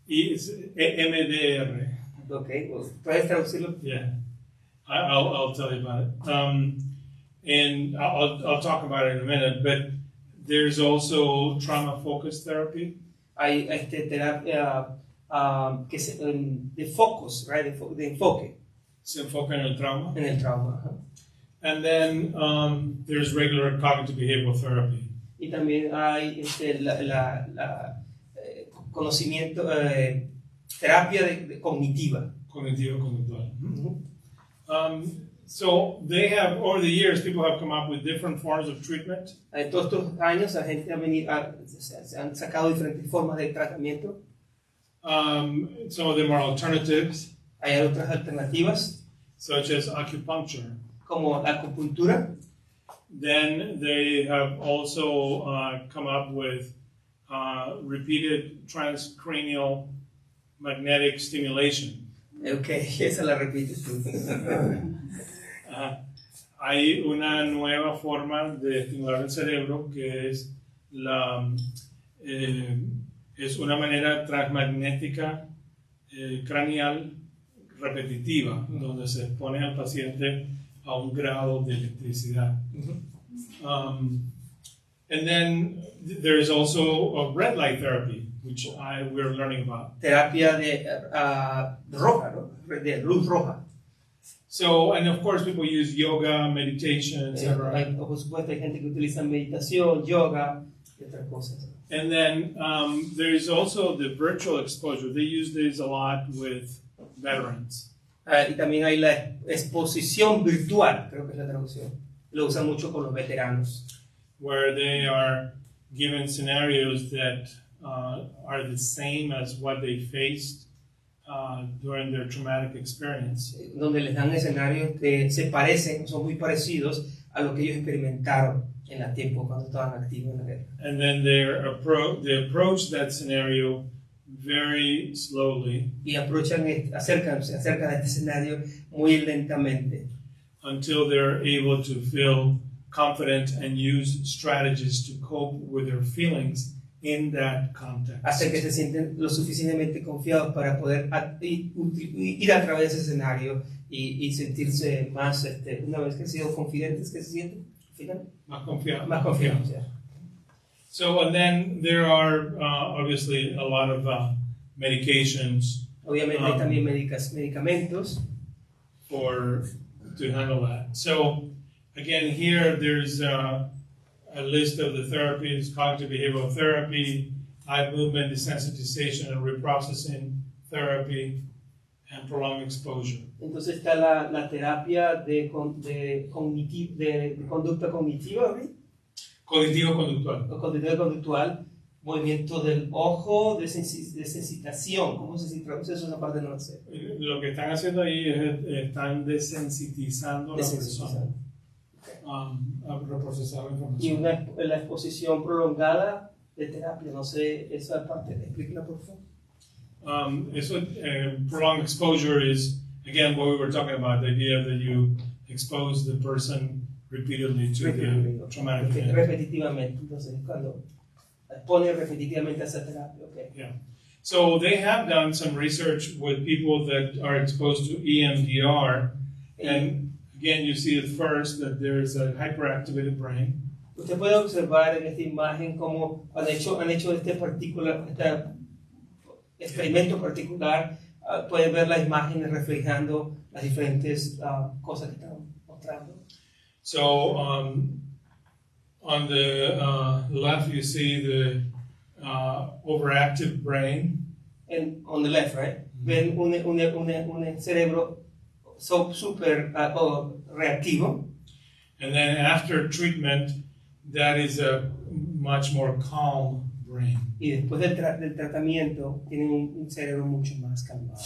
Speaker 4: EMDR.
Speaker 1: Okay, well, ¿puedes traducirlo?
Speaker 4: Yeah, I'll tell you about it. And I'll talk about it in a minute. But there's also trauma-focused therapy.
Speaker 1: Hay terapia de focus, right? De enfoque
Speaker 4: Se enfoca en el trauma.
Speaker 1: en el trauma. Ajá.
Speaker 4: And then there's regular cognitive behavioral therapy.
Speaker 1: Y también hay conocimiento, terapia cognitiva.
Speaker 4: Cognitivo-conductual.
Speaker 1: Uh-huh.
Speaker 4: So they have, over the years, people have come up with different forms of treatment.
Speaker 1: En todos estos años la gente se han sacado diferentes formas de tratamiento.
Speaker 4: Some of them are alternatives,
Speaker 1: Hay otras alternativas,
Speaker 4: such as acupuncture.
Speaker 1: como la acupuntura.
Speaker 4: Then they have also come up with repeated transcranial magnetic stimulation.
Speaker 1: Ok, esa la repites tú.
Speaker 4: Hay una nueva forma de estimular el cerebro que es es una manera transmagnética craneal repetitiva, donde se expone al paciente a un grado de electricidad. And then there is also a red light therapy, which we're learning about.
Speaker 1: Terapia de roja, ¿no? De luz roja.
Speaker 4: So, and of course, people use yoga, meditation, etc.
Speaker 1: Por supuesto, hay gente que utiliza meditación, yoga y otras cosas.
Speaker 4: And then there's also the virtual exposure. They use this a lot with veterans.
Speaker 1: Y también hay la exposición virtual, creo que es la traducción. Lo usan mucho con los veteranos.
Speaker 4: Where they are given scenarios that are the same as what they faced during their traumatic experience.
Speaker 1: Donde les dan escenarios que se parecen, son muy parecidos a lo que ellos experimentaron en el tiempo cuando estaban activos en la guerra.
Speaker 4: And then they approach that scenario very slowly.
Speaker 1: Y acercan de este escenario muy lentamente.
Speaker 4: Until they're able to feel confident and use strategies to cope with their feelings in that context.
Speaker 1: Hasta que se sienten lo suficientemente confiados para poder ir a través de ese escenario y sentirse más, una vez que han sido confidentes, que se sienten
Speaker 4: Más confiados.
Speaker 1: más confiados. Yeah.
Speaker 4: So, and then there are obviously a lot of medications
Speaker 1: Obviamente hay también medicamentos
Speaker 4: to handle that. So, again, here there's a list of the therapies: cognitive behavioral therapy, eye movement desensitization and reprocessing therapy, and prolonged exposure.
Speaker 1: Entonces está la terapia de conducta cognitiva, ¿sí?
Speaker 4: Cognitivo-conductual.
Speaker 1: O conductual, movimiento del ojo, desensitización. ¿Cómo se traduce eso? Esa parte no lo sé.
Speaker 4: Lo que están haciendo ahí es están desensitizando a la persona. A reprocesar la
Speaker 1: Y
Speaker 4: información.
Speaker 1: la exposición prolongada de terapia, no sé, esa parte, explíquela por favor.
Speaker 4: Prolonged exposure is, again, what we were talking about, the idea that you expose the person repeatedly to the traumatic event.
Speaker 1: Repetitivamente, entonces cuando expone repetitivamente a esa terapia, okay.
Speaker 4: Yeah. So they have done some research with people that are exposed to EMDR, and again, you see at first that there's a hyperactivated brain.
Speaker 1: Usted puede observar en esta imagen cómo han hecho este experimento particular. Pueden ver las imágenes reflejando las diferentes cosas que están mostrando.
Speaker 4: So on the left, you see the overactive brain.
Speaker 1: On the left, right? Ven un cerebro super reactivo.
Speaker 4: And then after treatment, that is a much more calm brain.
Speaker 1: Y después del tratamiento, tienen un cerebro mucho más calmado.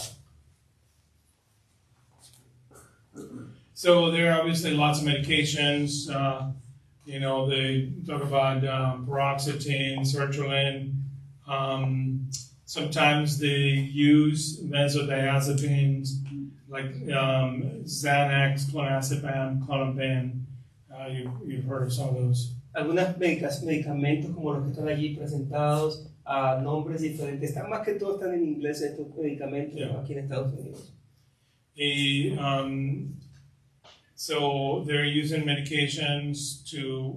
Speaker 4: So there are obviously lots of medications. They talk about paroxetine, sertraline. Sometimes they use benzodiazepines like Xanax, clonazepam, Klonopin. You've heard of some of those.
Speaker 1: Algunos medicamentos como los que están allí presentados a nombres diferentes. Están más que todo están en inglés estos medicamentos,
Speaker 4: yeah.
Speaker 1: Aquí en Estados Unidos.
Speaker 4: So they're using medications to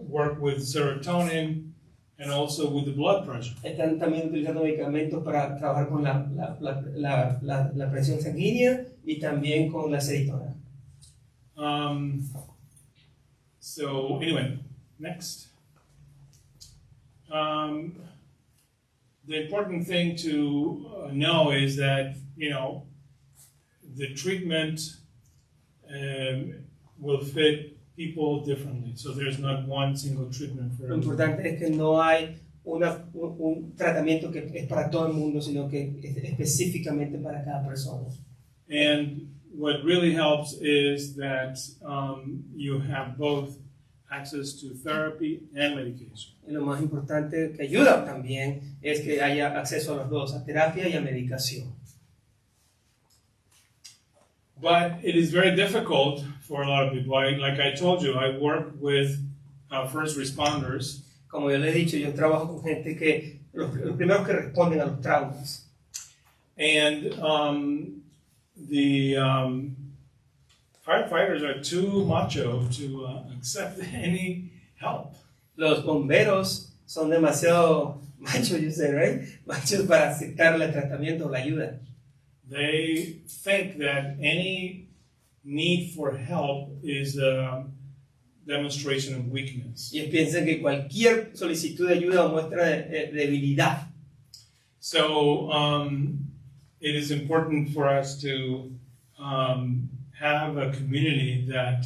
Speaker 4: work with serotonin and also with the blood pressure.
Speaker 1: Están también utilizando medicamentos para trabajar con la presión sanguínea y también con la serotonina.
Speaker 4: So anyway, next. The important thing to know is that, the treatment will fit people differently. So there's not one single treatment for
Speaker 1: Lo
Speaker 4: everyone.
Speaker 1: importante es que no hay un tratamiento que es para todo el mundo, sino que es específicamente para cada persona.
Speaker 4: And what really helps is that you have both access to therapy and medication.
Speaker 1: Y lo más importante que ayuda también es que haya acceso a los dos, a terapia y a medicación.
Speaker 4: But it is very difficult for a lot of people. Like I told you, I work with first responders.
Speaker 1: Como yo le he dicho, yo trabajo con gente que los primeros que responden a los traumas.
Speaker 4: And the firefighters are too macho to accept any help.
Speaker 1: Los bomberos son demasiado machos, you say, right? Machos para aceptar el tratamiento o la ayuda.
Speaker 4: They think that any need for help is a demonstration of weakness.
Speaker 1: Y piensan que cualquier solicitud de ayuda o muestra de debilidad.
Speaker 4: So it is important for us to have a community that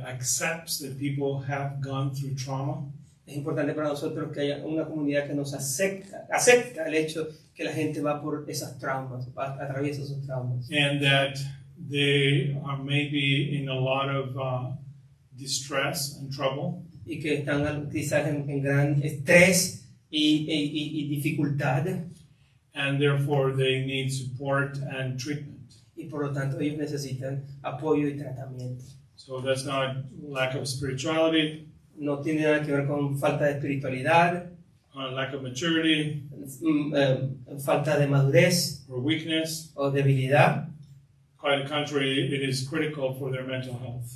Speaker 4: accepts that people have gone through trauma.
Speaker 1: Es importante para nosotros que haya una comunidad que nos acepta el hecho que la gente va por esos traumas, atraviesa esos traumas.
Speaker 4: And that they are maybe in a lot of distress and trouble.
Speaker 1: Y que están quizás en gran estrés y dificultad.
Speaker 4: And therefore they need support and treatment.
Speaker 1: Y por lo tanto ellos necesitan apoyo y tratamiento.
Speaker 4: So that's not lack of spirituality,
Speaker 1: No tiene nada que ver con falta de espiritualidad,
Speaker 4: lack of maturity,
Speaker 1: falta de madurez
Speaker 4: or weakness.
Speaker 1: o debilidad.
Speaker 4: Quite the contrary, it is critical for their mental health.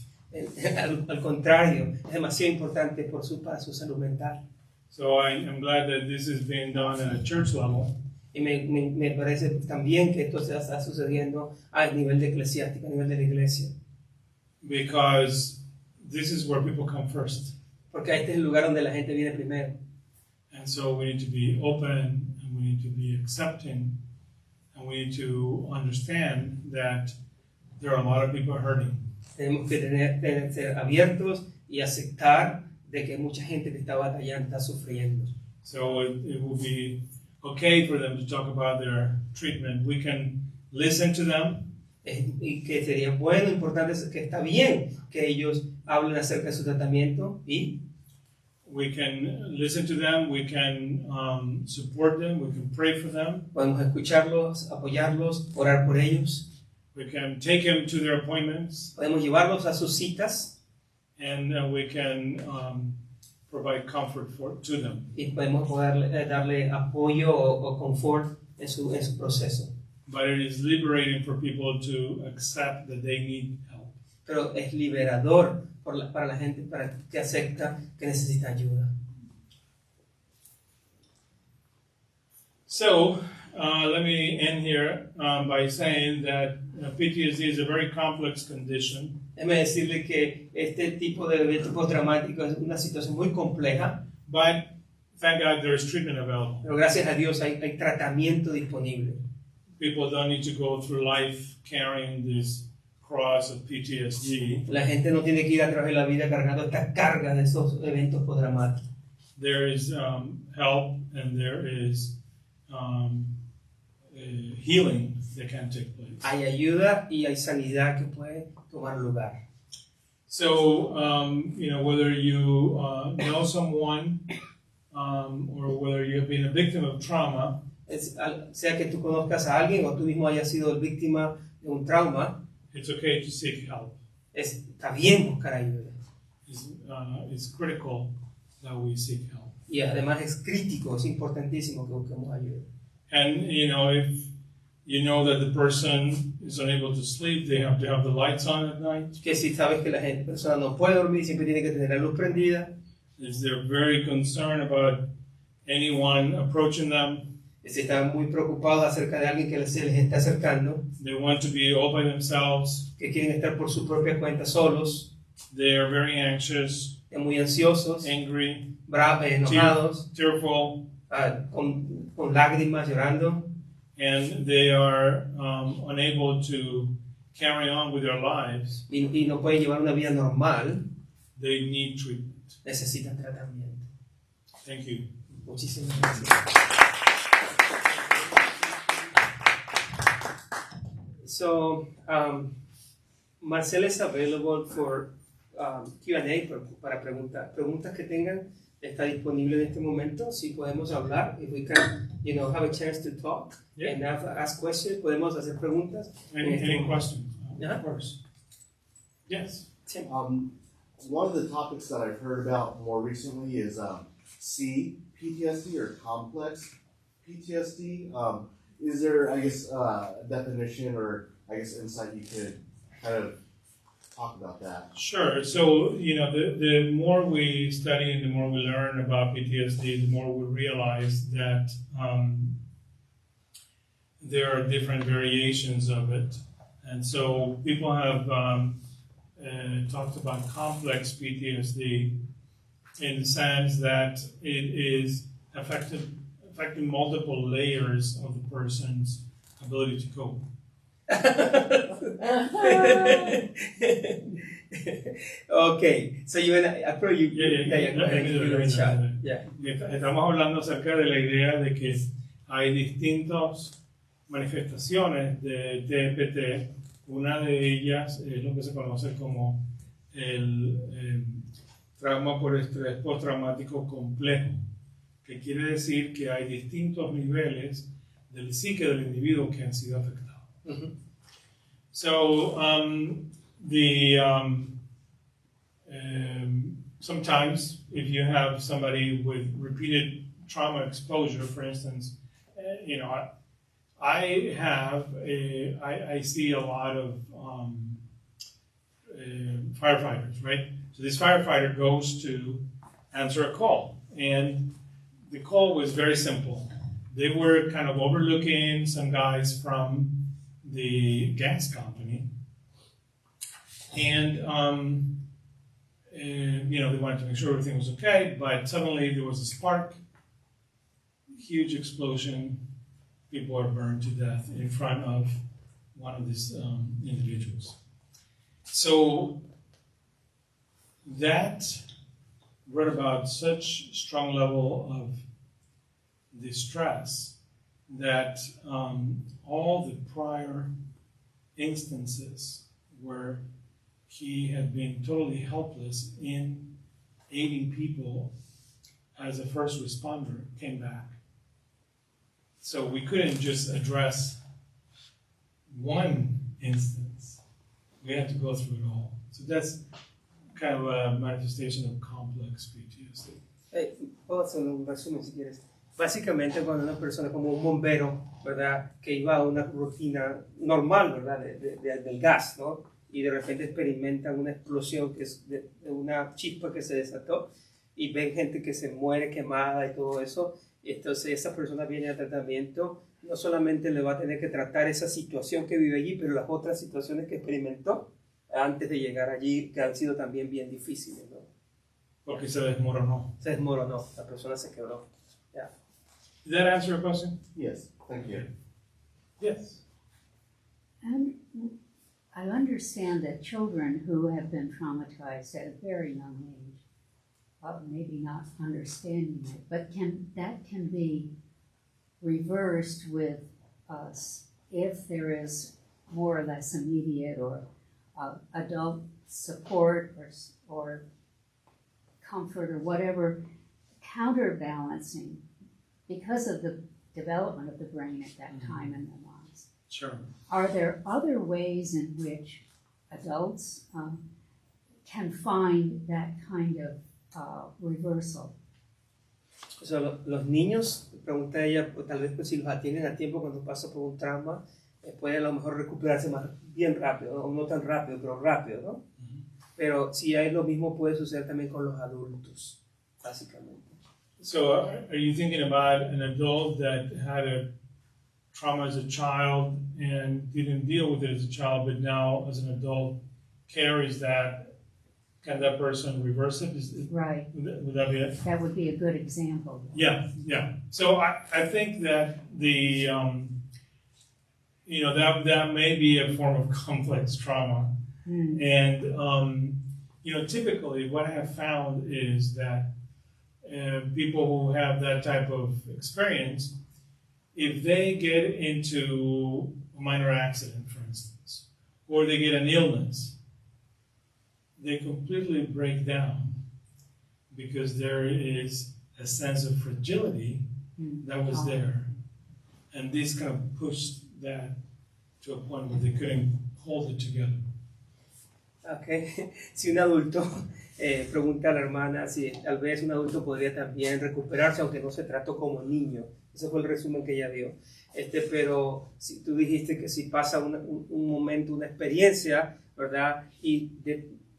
Speaker 1: Al contrario, es demasiado importante para su salud mental.
Speaker 4: So I'm glad that this is being done at a church level.
Speaker 1: Y me parece también que esto se está sucediendo a nivel de eclesiástica, a nivel de la iglesia.
Speaker 4: Because this is where people come first.
Speaker 1: Porque este es el lugar donde la gente viene primero.
Speaker 4: And so we need to be open, and we need to be accepting, and we need to understand that there are a lot of people hurting.
Speaker 1: Tenemos que ser abiertos y aceptar de que hay mucha gente que está batallando, está sufriendo.
Speaker 4: So it will be okay for them to talk about their treatment. We can listen to them.
Speaker 1: Y que sería bueno, importante, que está bien que ellos hablen acerca de su tratamiento y
Speaker 4: We can listen to them, we can support them, we can pray for them.
Speaker 1: podemos escucharlos, apoyarlos, orar por ellos.
Speaker 4: We can take them to their appointments,
Speaker 1: Podemos llevarlos a sus citas
Speaker 4: and we can provide comfort to them.
Speaker 1: y podemos poder darle apoyo o confort en su proceso.
Speaker 4: But it is liberating for people to accept that they need help.
Speaker 1: Pero es liberador para la gente que acepta que necesita ayuda.
Speaker 4: So, let me end here by saying that PTSD is a very complex condition.
Speaker 1: Déjeme decirle que este tipo de evento postraumático es una situación muy compleja,
Speaker 4: But thank God there is treatment available.
Speaker 1: pero gracias a Dios hay tratamiento disponible.
Speaker 4: People don't need to go through life carrying this cross of PTSD.
Speaker 1: La gente no tiene que ir a través de la vida cargando esta carga de esos eventos postraumáticos.
Speaker 4: There is help and there is healing that can take place.
Speaker 1: Hay ayuda y hay sanidad que puede tomar lugar.
Speaker 4: So, whether you know someone or whether you have been a victim of trauma,
Speaker 1: Sea que tú conozcas a alguien o tú mismo hayas sido víctima de un trauma,
Speaker 4: it's okay to seek help.
Speaker 1: está bien buscar ayuda.
Speaker 4: It's critical that we seek help.
Speaker 1: Y además es crítico, es importantísimo que busquemos ayuda.
Speaker 4: And, if you know that the person is unable to sleep, they have to have the lights on at night.
Speaker 1: Que si sabes que la persona no puede dormir, siempre tiene que tener la luz prendida.
Speaker 4: If they're very concerned about anyone approaching them,
Speaker 1: Si están muy preocupados acerca de alguien que se les está acercando,
Speaker 4: they want to be all by themselves,
Speaker 1: que quieren estar por su propia cuenta solos,
Speaker 4: they are very anxious,
Speaker 1: muy ansiosos,
Speaker 4: angry,
Speaker 1: enojados,
Speaker 4: tearful,
Speaker 1: con lágrimas, llorando,
Speaker 4: and they are unable to carry on with their lives,
Speaker 1: y no pueden llevar una vida normal,
Speaker 4: they need treatment.
Speaker 1: necesitan tratamiento.
Speaker 4: Thank you.
Speaker 1: Muchísimas gracias. So, Marcel is available for Q&A para preguntas que tengan. Está disponible en este momento. Si podemos hablar, if we can, have a chance to talk and ask questions, podemos hacer preguntas.
Speaker 4: Any questions?
Speaker 1: Yeah.
Speaker 4: Of course. Yes.
Speaker 2: One of the topics that I've heard about more recently is PTSD or complex PTSD. Is there, I guess, a definition or, I guess, insight you could kind of talk about that?
Speaker 4: Sure. So, the more we study and the more we learn about PTSD, the more we realize that there are different variations of it. And so people have talked about complex PTSD in the sense that it is affecting multiple layers of the person's ability to cope.
Speaker 1: Okay, so you and I probably you,
Speaker 4: Estamos hablando acerca de la idea de que hay distintas manifestaciones de TPT. Una de ellas es lo que se conoce como el trauma por estrés postraumático complejo, que quiere decir que hay distintos niveles del psique del individuo que han sido afectados.
Speaker 1: Mhm.
Speaker 4: So sometimes if you have somebody with repeated trauma exposure, for instance, I see a lot of firefighters, right? So this firefighter goes to answer a call, and the call was very simple. They were kind of overlooking some guys from the gas company, and they wanted to make sure everything was okay, but suddenly there was a spark, huge explosion, people are burned to death in front of one of these individuals. So that brought about such strong level of distress that all the prior instances where he had been totally helpless in aiding people as a first responder came back. So we couldn't just address one instance. We had to go through it all. So that's kind of a manifestation of complex PTSD.
Speaker 1: Puedo hacer un resumen si quieres. Básicamente cuando una persona como un bombero, ¿verdad? Que iba a una rutina normal, ¿verdad? Del gas, ¿no? Y de repente experimentan una explosión que es de una chispa que se desató y ven gente que se muere quemada y todo eso. Entonces esa persona viene a tratamiento, no solamente le va a tener que tratar esa situación que vive allí, pero las otras situaciones que experimentó antes de llegar allí, que han sido también bien difíciles, ¿no?
Speaker 4: Porque se desmoronó.
Speaker 1: Se desmoronó, la persona se quebró. Yeah.
Speaker 4: Did that answer your question?
Speaker 2: Yes, thank you.
Speaker 4: Yes.
Speaker 5: And I understand that children who have been traumatized at a very young age, maybe not understanding it, but that can be reversed with if there is more or less immediate or adult support or comfort or whatever, counterbalancing because of the development of the brain at that time in their lives.
Speaker 4: Sure.
Speaker 5: Are there other ways in which adults can find that kind of reversal?
Speaker 1: O sea, los niños, pregunta ella, pues, tal vez pues, si los atienden a tiempo cuando pasa por un trauma, puede a lo mejor recuperarse bien rápido, o no tan rápido, pero rápido, ¿no?
Speaker 4: Mm-hmm.
Speaker 1: Pero si hay lo mismo puede suceder también con los adultos, básicamente.
Speaker 4: So are you thinking about an adult that had a trauma as a child and didn't deal with it as a child, but now as an adult carries that? Can that person reverse it?
Speaker 5: Right.
Speaker 4: Would that be it?
Speaker 5: That would be a good example.
Speaker 4: Yeah. So I think that the that may be a form of complex trauma, and typically what I have found is that people who have that type of experience, if they get into a minor accident, for instance, or they get an illness, they completely break down because there is a sense of fragility that was there. And this kind of pushed that to a point where they couldn't hold it together.
Speaker 1: Okay. Si un adulto pregunta a la hermana si tal vez un adulto podría también recuperarse aunque no se trató como niño. Ese fue el resumen que ella dio. Pero si tú dijiste que si pasa un momento, una experiencia, ¿verdad? Y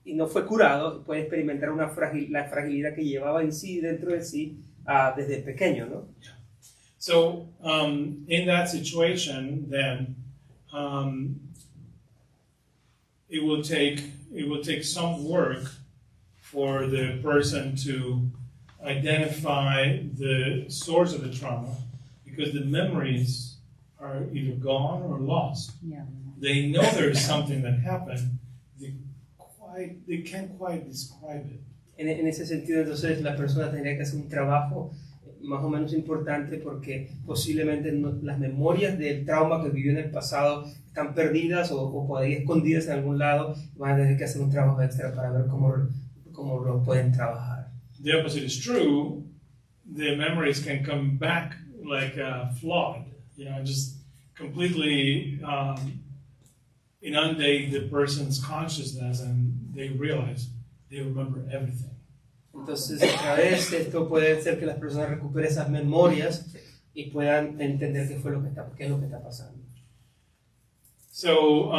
Speaker 1: no fue curado, puede experimentar la fragilidad que llevaba en sí, dentro de sí, desde pequeño, ¿no?
Speaker 4: So, in that situation, then, it will take some work for the person to identify the source of the trauma, because the memories are either gone or lost.
Speaker 5: Yeah.
Speaker 4: They know there is something that happened. They can't quite describe it.
Speaker 1: En ese sentido, entonces, la persona tendría que hacer un trabajo más o menos importante, porque posiblemente las memorias del trauma que vivió en el pasado están perdidas o por ahí escondidas en algún lado. Van a tener que hacer un trabajo extra para ver cómo lo pueden trabajar.
Speaker 4: The opposite is true. The memories can come back like flawed, just completely inundate the person's consciousness, and they realize they remember everything.
Speaker 1: Entonces, a través de esto puede ser que las personas recuperen esas memorias y puedan entender qué es lo que está pasando.
Speaker 4: So,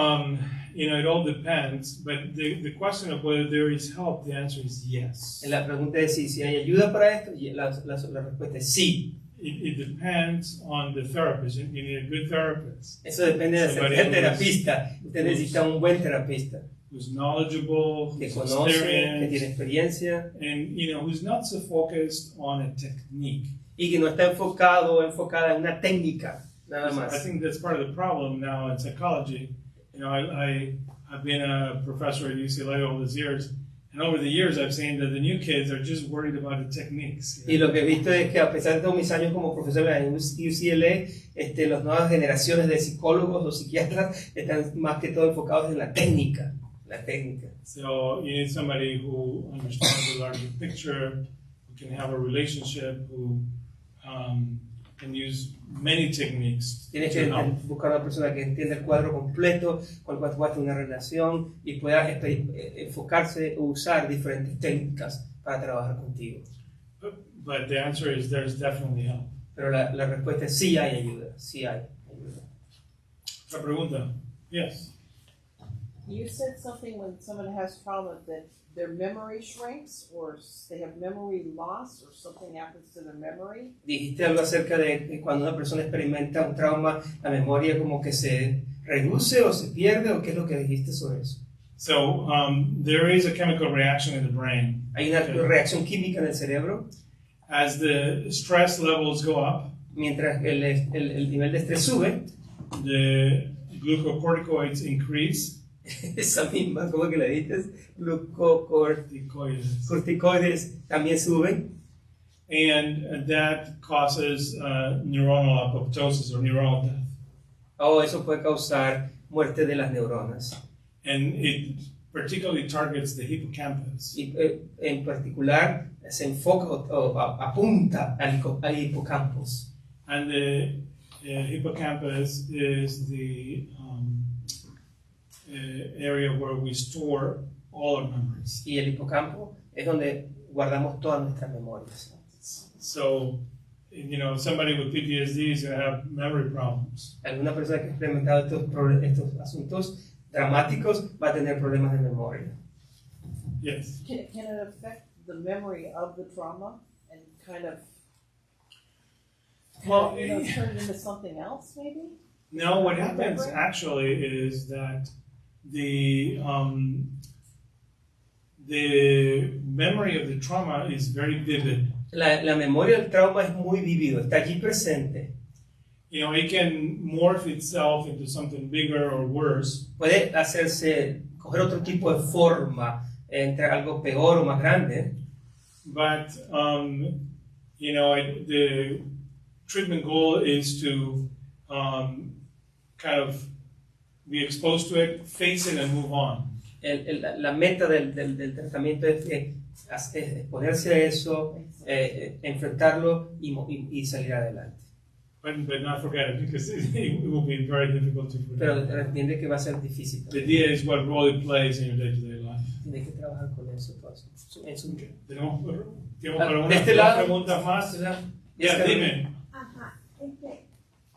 Speaker 4: it all depends, but the question of whether there is help, the answer is yes.
Speaker 1: La pregunta es si hay ayuda para esto, y la respuesta es sí.
Speaker 4: It depends on the therapist. You need a good therapist.
Speaker 1: Eso depende del terapista. Usted necesita un buen terapista.
Speaker 4: Who's knowledgeable,
Speaker 1: Que
Speaker 4: who's
Speaker 1: conoce, que tiene
Speaker 4: experienced,
Speaker 1: experiencia
Speaker 4: and who's not so focused on a technique.
Speaker 1: y que no está enfocada en una técnica, nada
Speaker 4: I
Speaker 1: más.
Speaker 4: think that's part of the problem now in psychology. I've been a professor at UCLA all these years, and over the years I've seen that the new kids are just worried about the techniques.
Speaker 1: Y lo que he visto es que a pesar de todos mis años como profesor en UCLA, las nuevas generaciones de psicólogos o psiquiatras están más que todo enfocados en la técnica.
Speaker 4: So you need somebody who understands the larger picture, who can have a relationship, who can use many techniques.
Speaker 1: Tienes que
Speaker 4: to help.
Speaker 1: buscar una persona que entienda el cuadro completo, con el cual pueda tener una relación y pueda enfocarse o usar diferentes técnicas para trabajar contigo.
Speaker 4: But the answer is there's definitely help.
Speaker 1: Pero la respuesta es sí hay ayuda, sí hay ayuda.
Speaker 4: Otra pregunta. Yes.
Speaker 6: You said something when someone has trauma that their memory shrinks, or they have memory loss, or something happens to their memory.
Speaker 1: Dijiste algo acerca de que cuando una persona experimenta un trauma, la memoria como que se reduce o se pierde, o qué es lo que dijiste sobre eso.
Speaker 4: So there is a chemical reaction in the brain.
Speaker 1: Hay una reacción química en el cerebro.
Speaker 4: As the stress levels go up,
Speaker 1: Mientras el nivel de estrés sube,
Speaker 4: the glucocorticoids increase.
Speaker 1: esa misma, ¿cómo que le dices?
Speaker 4: Corticoids.
Speaker 1: Corticoides también suben.
Speaker 4: And that causes neuronal apoptosis or neuronal death.
Speaker 1: Eso puede causar muerte de las neuronas.
Speaker 4: And it particularly targets the hippocampus.
Speaker 1: Y en particular se enfoca o apunta al hipocampus.
Speaker 4: And the hippocampus is the area where we store all our memories.
Speaker 1: Y el hipocampo es donde guardamos todas nuestras memorias.
Speaker 4: So, somebody with PTSD is going to have memory problems.
Speaker 1: Alguna persona que ha experimentado estos asuntos dramáticos va a tener problemas de memoria.
Speaker 4: Yes.
Speaker 6: Can it affect the memory of the trauma and kind of
Speaker 4: Well,
Speaker 6: turn it into something else, maybe?
Speaker 4: no, what happens actually is that the memory of the trauma is very vivid.
Speaker 1: La memoria del trauma es muy vívido, está allí presente.
Speaker 4: It can morph itself into something bigger or worse.
Speaker 1: Puede coger otro tipo de forma, entre algo peor o más grande.
Speaker 4: But, the treatment goal is to kind of be exposed to it, face it, and move on.
Speaker 1: La meta del tratamiento es exponerse a eso, enfrentarlo y salir adelante.
Speaker 4: But not forget it, because it will be very difficult to forget.
Speaker 1: Pero entiende que va a ser difícil.
Speaker 4: The idea is what role it plays in your day-to-day life.
Speaker 1: Tiene que trabajar con eso.
Speaker 4: ¿Tenemos para
Speaker 1: De este
Speaker 4: unas
Speaker 1: lado,
Speaker 4: preguntas más? Ya, dime.
Speaker 7: Ajá,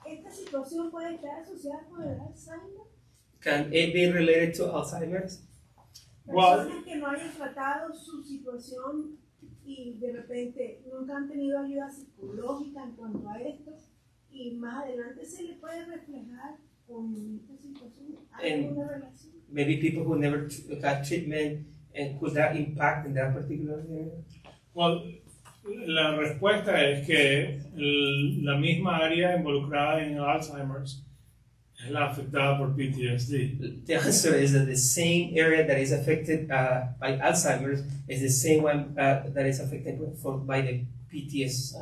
Speaker 7: esta situación puede estar asociada con el Alzheimer.
Speaker 1: Can it be related to Alzheimer's?
Speaker 4: Well,
Speaker 7: Personas que no hayan tratado su situación y de repente nunca han tenido ayuda psicológica en cuanto a esto y más adelante se le puede reflejar con esta situación. ¿Hay alguna relación?
Speaker 1: maybe people who never got treatment, and could that impact in that particular area?
Speaker 4: Well, la respuesta es que la misma área involucrada en Alzheimer's es la afectada por PTSD.
Speaker 1: The answer is that the same area that is affected by Alzheimer's is the same one that is affected by the PTSD.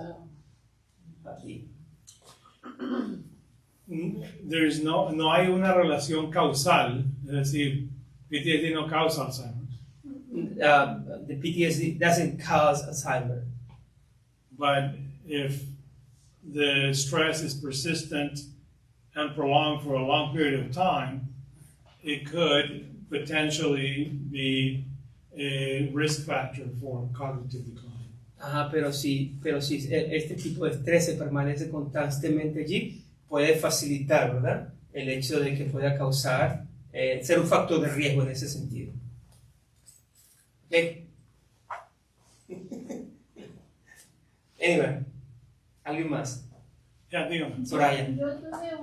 Speaker 4: No hay una relación causal, es decir, PTSD no causa Alzheimer's.
Speaker 1: The PTSD doesn't cause Alzheimer's.
Speaker 4: But if the stress is persistent and prolonged for a long period of time, it could potentially be a risk factor for cognitive decline.
Speaker 1: Ajá, pero si este tipo de estrés se permanece constantemente allí, puede facilitar, ¿verdad? El hecho de que pueda causar, ser un factor de riesgo en ese sentido. ¿Ok? Anyway, ¿alguien más?
Speaker 4: Ya, dígame.
Speaker 1: Brian.
Speaker 8: Yo tuve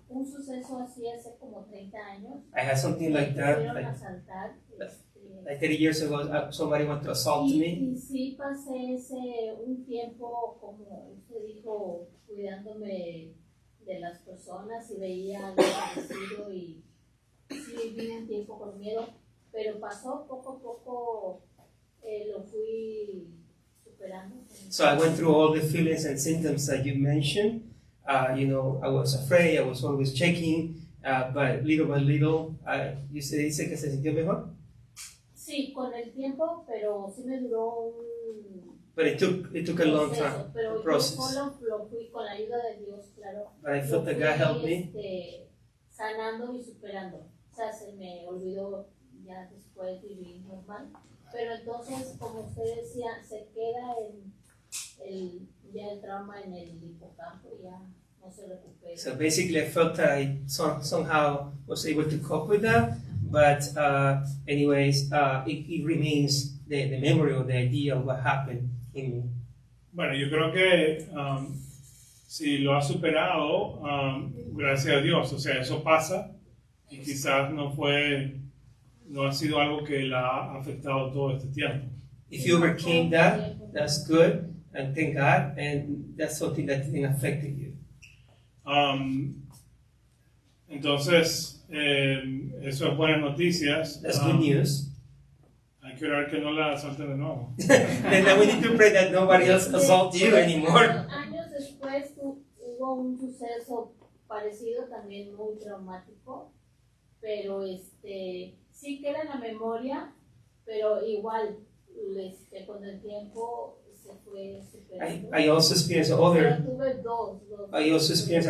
Speaker 8: un suceso así hace como 30 años.
Speaker 1: I had something like
Speaker 8: Me
Speaker 1: that,
Speaker 8: quisieron
Speaker 1: like
Speaker 8: asaltar.
Speaker 1: 30 years ago, somebody wanted to assault me.
Speaker 8: Y sí pasé un tiempo, como usted dijo, cuidándome de las personas y veía algo parecido y sí viví un tiempo con miedo, pero pasó poco a poco, lo fui superando.
Speaker 1: So I went through all the feelings and symptoms that you mentioned. I was afraid, I was always checking, but little by little, se dice que se sintió mejor?
Speaker 8: Sí, con el tiempo, pero sí me duró un
Speaker 1: But it took a long time,
Speaker 8: pero yo
Speaker 1: process.
Speaker 8: solo lo fui con la ayuda de Dios, claro.
Speaker 1: But I felt that God helped me.
Speaker 8: Sanando y superando. O sea, se me olvidó ya después vivir normal. Pero entonces, como usted decía, se queda ya el trauma en el hipocampo y ya no se recupera.
Speaker 1: So basically, I felt that I somehow was able to cope with that. But anyways, it remains the memory or the idea of what happened in me.
Speaker 4: Bueno, yo creo que si lo ha superado, gracias a Dios, o sea, eso pasa y quizás no ha sido algo que la ha afectado todo este tiempo.
Speaker 1: If you overcame that, that's good, and thank God, and that's something that didn't affect you.
Speaker 4: Entonces, eso es buenas noticias.
Speaker 1: That's good news.
Speaker 4: Hay que orar que no la asalten de nuevo.
Speaker 1: Then we need to pray that nobody else assaults you anymore.
Speaker 8: Años después hubo un suceso parecido, también muy traumático, pero sí queda en la memoria, pero igual con el tiempo se fue superando.
Speaker 1: I also experienced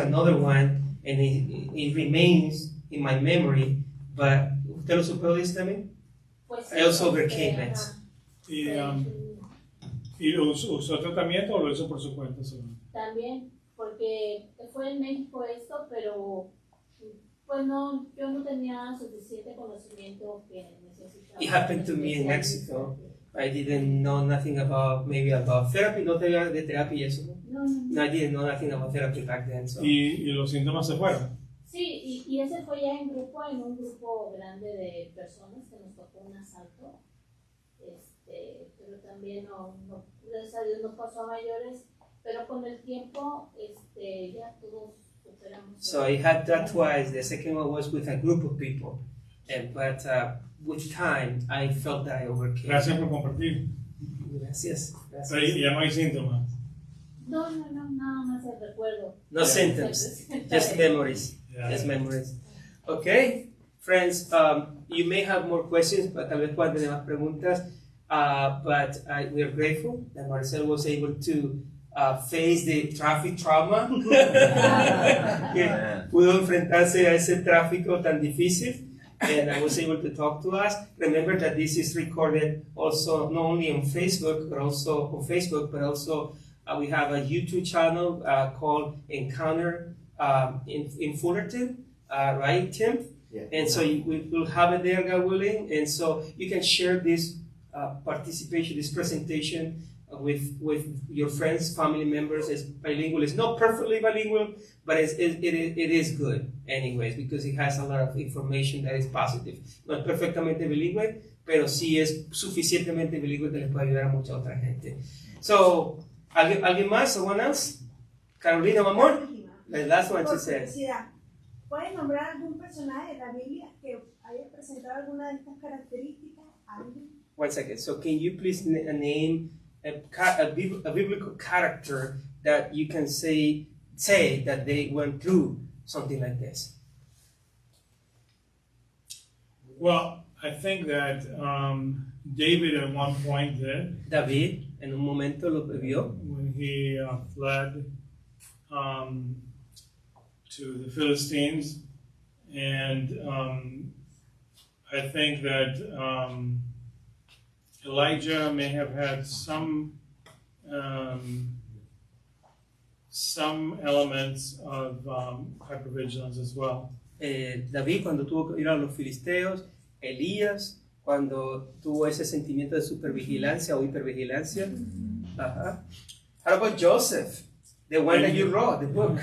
Speaker 1: another one, and it remains in my memory. But ¿usted lo superó this también?
Speaker 8: Pues
Speaker 1: I also overcame it.
Speaker 4: ¿Y usó tratamiento o lo hizo por su cuenta solo?
Speaker 8: También, porque fue en México esto, pero pues yo no tenía suficiente conocimiento que necesitaba.
Speaker 1: It happened to me in Mexico. I didn't know nothing about therapy, no tenía de terapia y eso. No, I didn't know nothing about therapy back then. So.
Speaker 4: ¿Y los síntomas se fueron?
Speaker 8: Sí, y ese fue ya en un grupo grande de personas que nos tocó un asalto. Pero también gracias a Dios no pasó a mayores, pero con el tiempo ya todos superamos.
Speaker 1: So I had that twice. The second one was with a group of people, but with time I felt that I overcame.
Speaker 4: Gracias por compartir.
Speaker 1: Gracias.
Speaker 4: Pero ya no hay síntomas.
Speaker 8: No, nada más el recuerdo.
Speaker 1: No symptoms, just memories.
Speaker 4: Yeah.
Speaker 1: Just memories. Okay, friends, you may have more questions, but tal vez puedan tener más preguntas. But we are grateful that Marcel was able to face the traffic trauma. Que pudo enfrentarse a ese tráfico tan difícil. And I was able to talk to us. Remember that this is recorded also not only on Facebook, but also we have a YouTube channel called Encounter in Fullerton, right, Tim?
Speaker 2: Yeah.
Speaker 1: And so we'll have it there, God willing. And so you can share this participation, this presentation with your friends, family members, is bilingual. It's not perfectly bilingual, but it is good anyways, because it has a lot of information that is positive. No es perfectamente bilingüe, pero sí es suficientemente bilingüe que les puede ayudar a mucha otra gente. So, ¿alguien más? Someone else? Carolina, mi amor? The last one to say.
Speaker 7: ¿Puedes nombrar algún personaje de la Biblia que haya presentado alguna de estas características? ¿Alguien?
Speaker 1: 1 second. So, can you please name a biblical character that you can say that they went through something like this?
Speaker 4: Well, I think that David at one point did.
Speaker 1: David, en un momento lo vio.
Speaker 4: When he fled to the Philistines, and I think that Elijah may have had some elements of hypervigilance as well.
Speaker 1: David cuando tuvo que ir a los filisteos, Elías cuando tuvo ese sentimiento de supervigilancia o hipervigilancia. Ajá. How about Joseph, the one that you wrote, the book?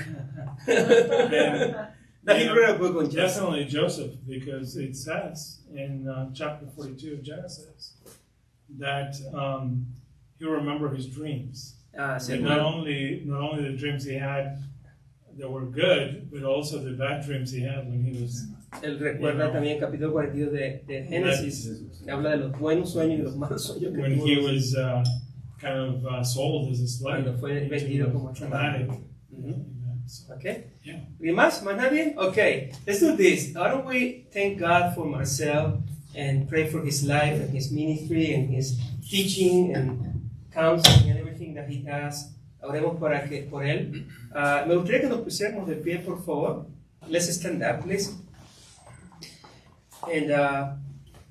Speaker 1: That he wrote a book on Joseph.
Speaker 4: Definitely Joseph, because it says in chapter 42 of Genesis that he'll remember his dreams. And not only the dreams he had that were good, but also the bad dreams he had when he was.
Speaker 1: Él recuerda también el capítulo 42 de Génesis, que habla de los buenos sueños y los malos sueños que
Speaker 4: when
Speaker 1: tuvo.
Speaker 4: he was kind of sold as a slave.
Speaker 1: Cuando fue vendido como
Speaker 4: traumatic.
Speaker 1: So, okay.
Speaker 4: Yeah.
Speaker 1: ¿Y más? ¿Más nadie? Okay. Let's do this. Why don't we thank God for Marcel and pray for his life and his ministry and his teaching and counseling and everything that he does. Oremos por él. Me gustaría que nos pusiéramos de pie, por favor. Let's stand up, please. And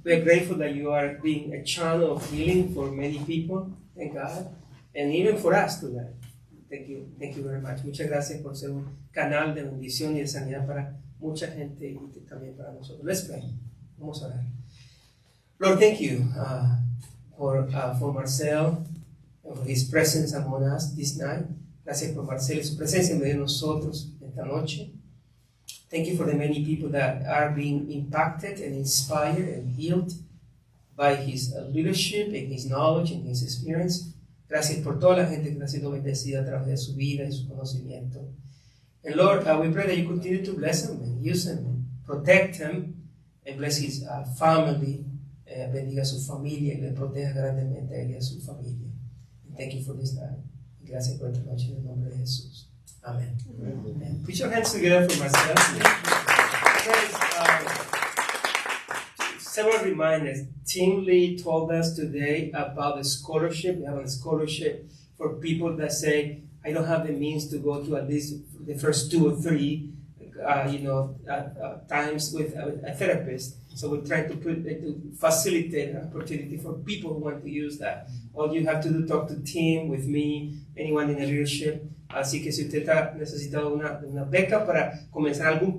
Speaker 1: we're grateful that you are being a channel of healing for many people. Thank God. And even for us tonight. Thank you very much. Muchas gracias por ser un canal de bendición y de sanidad para mucha gente y también para nosotros. Let's pray. Vamos a orar. Lord, thank you for Marcel and for his presence among us this night. Gracias por Marcel y su presencia en medio de nosotros esta noche. Thank you for the many people that are being impacted and inspired and healed by his leadership and his knowledge and his experience. Gracias por toda la gente que está siendo bendecida a través de su vida y su conocimiento. And Lord, we pray that you continue to bless him and use him and protect him and bless his family. Bendiga a su familia y le proteja grandemente a él y a su familia. And thank you for this night. Gracias por esta noche en el nombre de Jesús. Amen. Amen. Put your hands together for myself. Several reminders. Tim Lee told us today about the scholarship. We have a scholarship for people that say, I don't have the means to go to at least the first 2 or 3 times with a therapist. So we're trying to facilitate an opportunity for people who want to use that. All you have to do, talk to Tim, with me, anyone in the leadership. Así que si usted está necesitando una beca para comenzar algún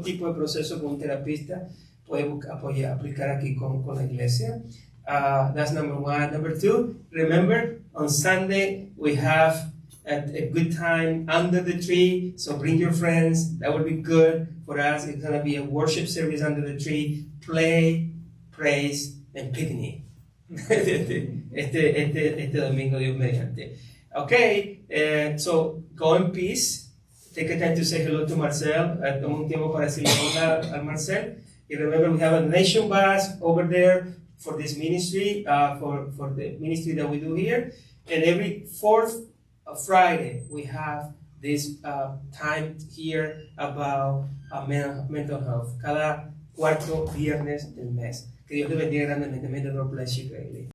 Speaker 1: tipo de proceso con un terapista, puede aplicar aquí con la iglesia. That's number 1. Number 2, remember, on Sunday we have a good time under the tree, so bring your friends. That will be good for us. It's going to be a worship service under the tree. Play, praise, and picnic. este domingo, Dios mediante. Okay, so go in peace. Take a time to say hello to Marcel. Toma un tiempo para decirle hola a Marcel. And remember, we have a donation box over there for this ministry, for the ministry that we do here. And every 4th Friday, we have this time here about mental health. Cada 4 viernes del mes. Que Dios le bendiga grandemente. May the Lord bless you greatly.